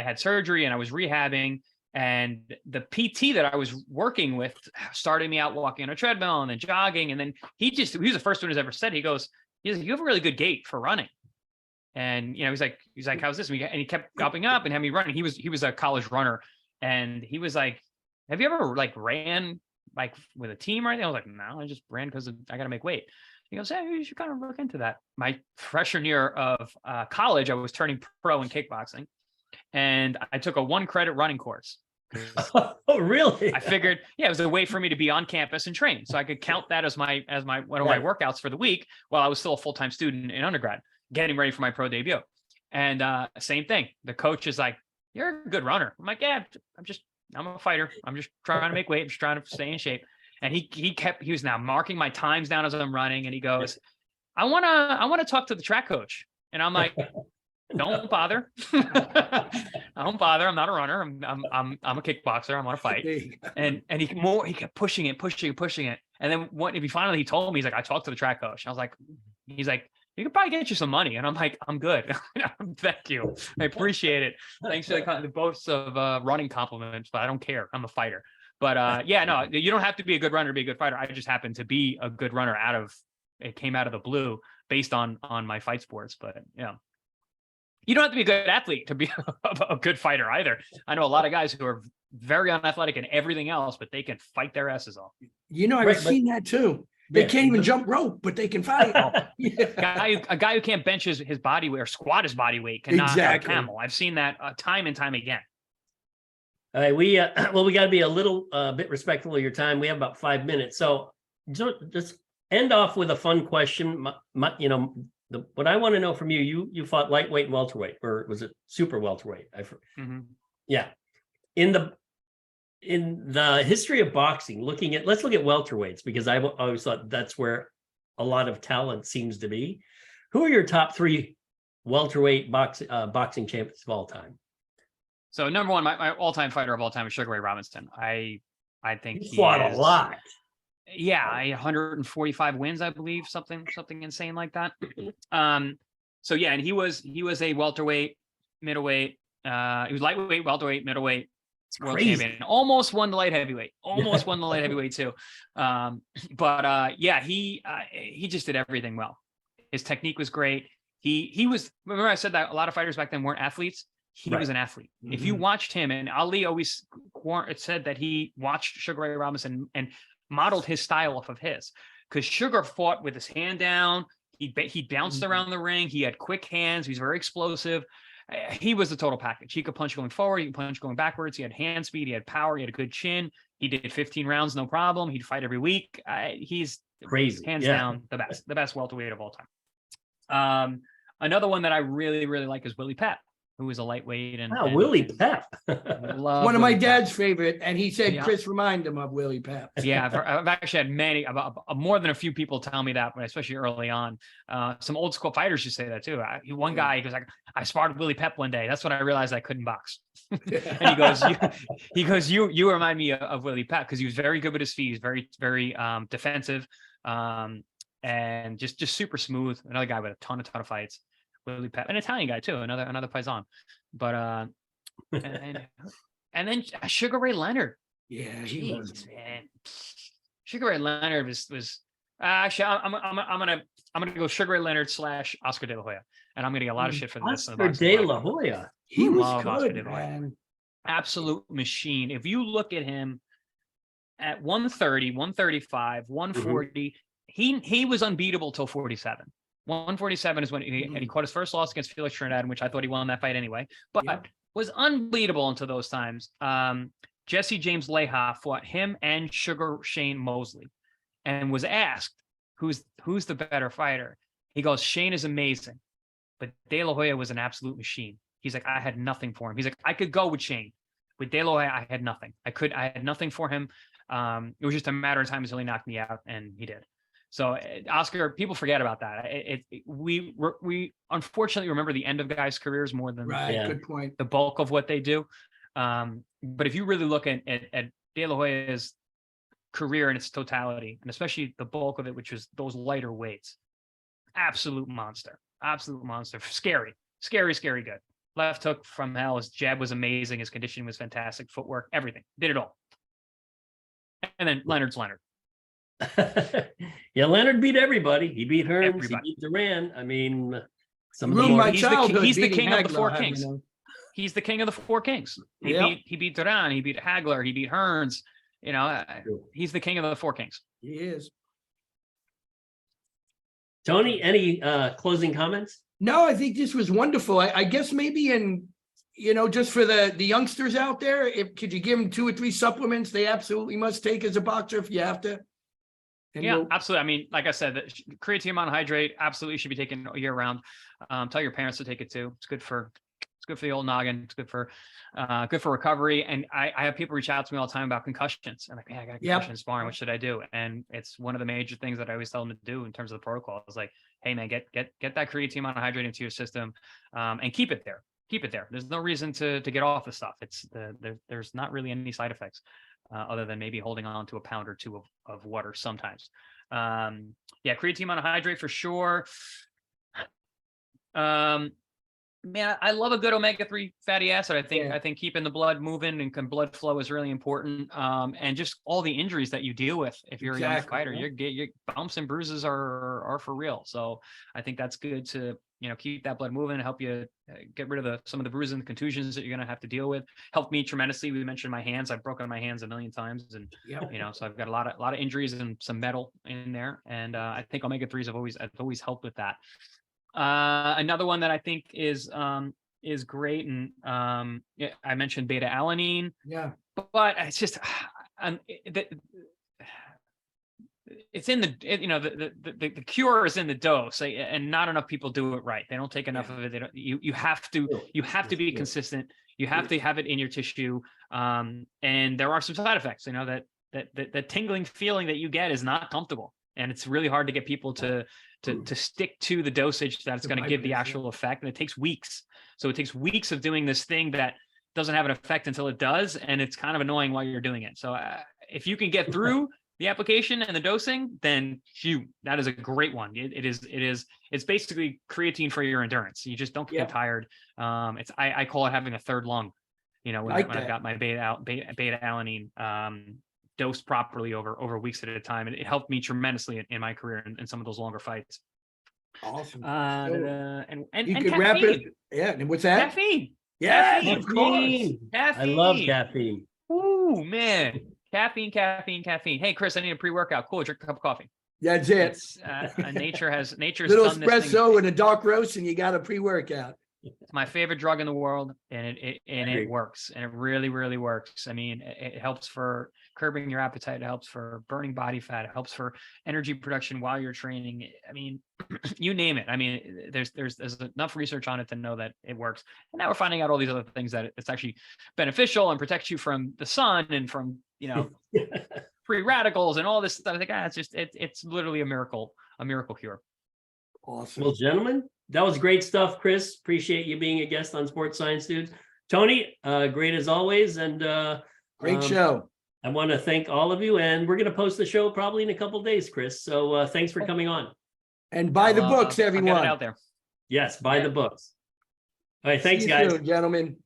had surgery and I was rehabbing. And the PT that I was working with started me out walking on a treadmill and then jogging. And then he was the first one who's ever said, he goes, you have a really good gait for running. And, he's like, how's this? And he kept upping up and had me running. He was a college runner. And he was like, have you ever ran with a team or anything? I was like, no, I just ran because I got to make weight. He goes, hey, you should kind of look into that. My freshman year of college, I was turning pro in kickboxing. And I took a 1-credit running course. Oh, really? I figured, it was a way for me to be on campus and train. So I could count that as one of my workouts for the week while I was still a full-time student in undergrad, getting ready for my pro debut. And same thing. The coach is like, you're a good runner. I'm like, yeah, I'm a fighter. I'm just trying to make weight. I'm just trying to stay in shape. And he was now marking my times down as I'm running. And he goes, I want to talk to the track coach. And I'm like, don't bother. Don't bother. I'm not a runner. I'm a kickboxer. I'm on a fight. And he kept pushing it. And then he told me, he's like, I talked to the track coach. I was like, he's like, you could probably get you some money. And I'm like, I'm good. Thank you. I appreciate it. Thanks for the boasts of running compliments, but I don't care. I'm a fighter. But no, you don't have to be a good runner to be a good fighter. I just happened to be a good runner it came out of the blue based on my fight sports. But you don't have to be a good athlete to be a good fighter either. I know a lot of guys who are very unathletic and everything else, but they can fight their asses off. I've seen that too. They can't even jump rope, but they can fight. A guy who can't bench his body weight or squat his body weight can knock out a camel. I've seen that time and time again. All right, we got to be a little bit respectful of your time. We have about 5 minutes, so just end off with a fun question. What I want to know from you fought lightweight and welterweight, or was it super welterweight? Yeah. In the history of boxing, let's look at welterweights, because I've always thought that's where a lot of talent seems to be. Who are your top 3 welterweight boxing champions of all time? So number one, my all-time fighter of all time is Sugar Ray Robinson. I think he fought a lot. Yeah, 145 wins, I believe, something insane like that. And he was a welterweight, middleweight. He was lightweight, welterweight, middleweight, world champion. Almost won the light heavyweight. Almost won the light heavyweight too. He just did everything well. His technique was great. He was. Remember, I said that a lot of fighters back then weren't athletes. He was an athlete. Mm-hmm. If you watched him, and Ali always said that he watched Sugar Ray Robinson and modeled his style off of his, because Sugar fought with his hand down. He bounced around the ring. He had quick hands. He was very explosive. He was the total package. He could punch going forward. He could punch going backwards. He had hand speed. He had power. He had a good chin. He did 15 rounds, no problem. He'd fight every week. He's crazy. Hands down, the best welterweight of all time. Another one that I really, really like is Willie Pep, who was a lightweight. Willie Pep. One of my dad's favorite. And he said, Chris, remind him of Willie Pep. Yeah, I've actually had more than a few people tell me that, but especially early on. Some old school fighters used to say that too. One guy, he was like, I sparred Willie Pep one day. That's when I realized I couldn't box. And he goes, you remind me of Willie Pep, because he was very good with his feet. He's very, very defensive, and just super smooth. Another guy with a ton of fights. Willie Pep, an Italian guy too, another paisan. But and then Sugar Ray Leonard. Yeah, Jeez, man. Sugar Ray Leonard was Actually, I'm gonna go Sugar Ray Leonard / Oscar De La Hoya, and I'm gonna get a lot of shit for this. Oscar De La Hoya. He was Love Oscar good, De La Hoya. man. Absolute machine. If you look at him at 130, 135, 140, he was unbeatable till 47. 147 is when he caught his first loss against Felix Trinidad, in which I thought he won that fight anyway, but was unbeatable until those times. Jesse James Leha fought him and Sugar Shane Mosley and was asked, who's the better fighter? He goes, Shane is amazing, but De La Hoya was an absolute machine. He's like, I had nothing for him. He's like, I could go with Shane. With De La Hoya, I had nothing. I had nothing for him. It was just a matter of time until he knocked me out, and he did. So Oscar, people forget about that. We unfortunately remember the end of guys' careers more than Good point. the bulk of what they do. But if you really look at De La Hoya's career in its totality, and especially the bulk of it, which was those lighter weights, absolute monster, scary good. Left hook from hell. His jab was amazing. His conditioning was fantastic. Footwork, everything, did it all. And then Leonard's Leonard. Yeah, Leonard beat everybody. He beat Hearns. Everybody. He beat Duran. I mean, He's the king of the four kings. He's the king of the four kings. He beat Duran. He beat Hagler. He beat Hearns. He's the king of the four kings. He is. Tony, any closing comments? No, I think this was wonderful. I guess maybe just for the youngsters out there, could you give them 2 or 3 supplements they absolutely must take as a boxer if you have to? Absolutely. I mean, like I said, creatine monohydrate absolutely should be taken year round. Tell your parents to take it too. It's good for the old noggin. It's good for recovery. And I have people reach out to me all the time about concussions. I'm like, man, I got a concussion in sparring. What should I do? And it's one of the major things that I always tell them to do in terms of the protocol. It's like, hey man, get that creatine monohydrate into your system, and keep it there. There's no reason to get off the stuff. There's not really any side effects, other than maybe holding on to a pound or two of water sometimes. Creatine monohydrate for sure. Man, I love a good omega-3 fatty acid. I think keeping the blood moving and blood flow is really important. And just all the injuries that you deal with if you're a young fighter, your bumps and bruises are for real. So I think that's good to keep that blood moving, help you get rid of some of the bruises and contusions that you're going to have to deal with. Helped me tremendously. We mentioned my hands. I've broken my hands a million times, and so I've got a lot of injuries and some metal in there. And I think omega-3s have always helped with that. Another one that I think is great, and I mentioned beta alanine. But it's just it's in the cure is in the dose, and not enough people do it right. They don't take enough of it. You have to be consistent. You have to have it in your tissue, and there are some side effects. That tingling feeling that you get is not comfortable, and it's really hard to get people to stick to the dosage that's going to give the actual effect. And it takes weeks. So it takes weeks of doing this thing that doesn't have an effect until it does. And it's kind of annoying while you're doing it. So if you can get through the application and the dosing, then that is a great one. It's basically creatine for your endurance. You just don't get tired. I call it having a third lung, when I've got my beta alanine, dosed properly over weeks at a time, and it helped me tremendously in my career in some of those longer fights. Awesome. And you could caffeine. wrap it. Yeah, and what's that? Caffeine. Yeah, of course. I love caffeine. Ooh, man. Caffeine. Hey, Chris, I need a pre-workout. Cool. Drink a cup of coffee. That's it. Nature's little done this thing. espresso and a dark roast, and you got a pre-workout. It's my favorite drug in the world, and it works, and it really, really works. I mean, it helps for curbing your appetite. It helps for burning body fat. It helps for energy production while you're training. I mean, you name it. I mean, there's enough research on it to know that it works. And now we're finding out all these other things that it's actually beneficial and protects you from the sun and from free radicals and all this stuff. I think it's literally a miracle cure. Awesome. Well, gentlemen, that was great stuff, Chris. Appreciate you being a guest on Sports Science Dudes. Tony, great as always. And great show. I want to thank all of you. And we're going to post the show probably in a couple of days, Chris. So thanks for coming on. And buy the books, everyone. I'll get it out there. Yes, buy the books. All right, thanks, See you guys. soon, gentlemen.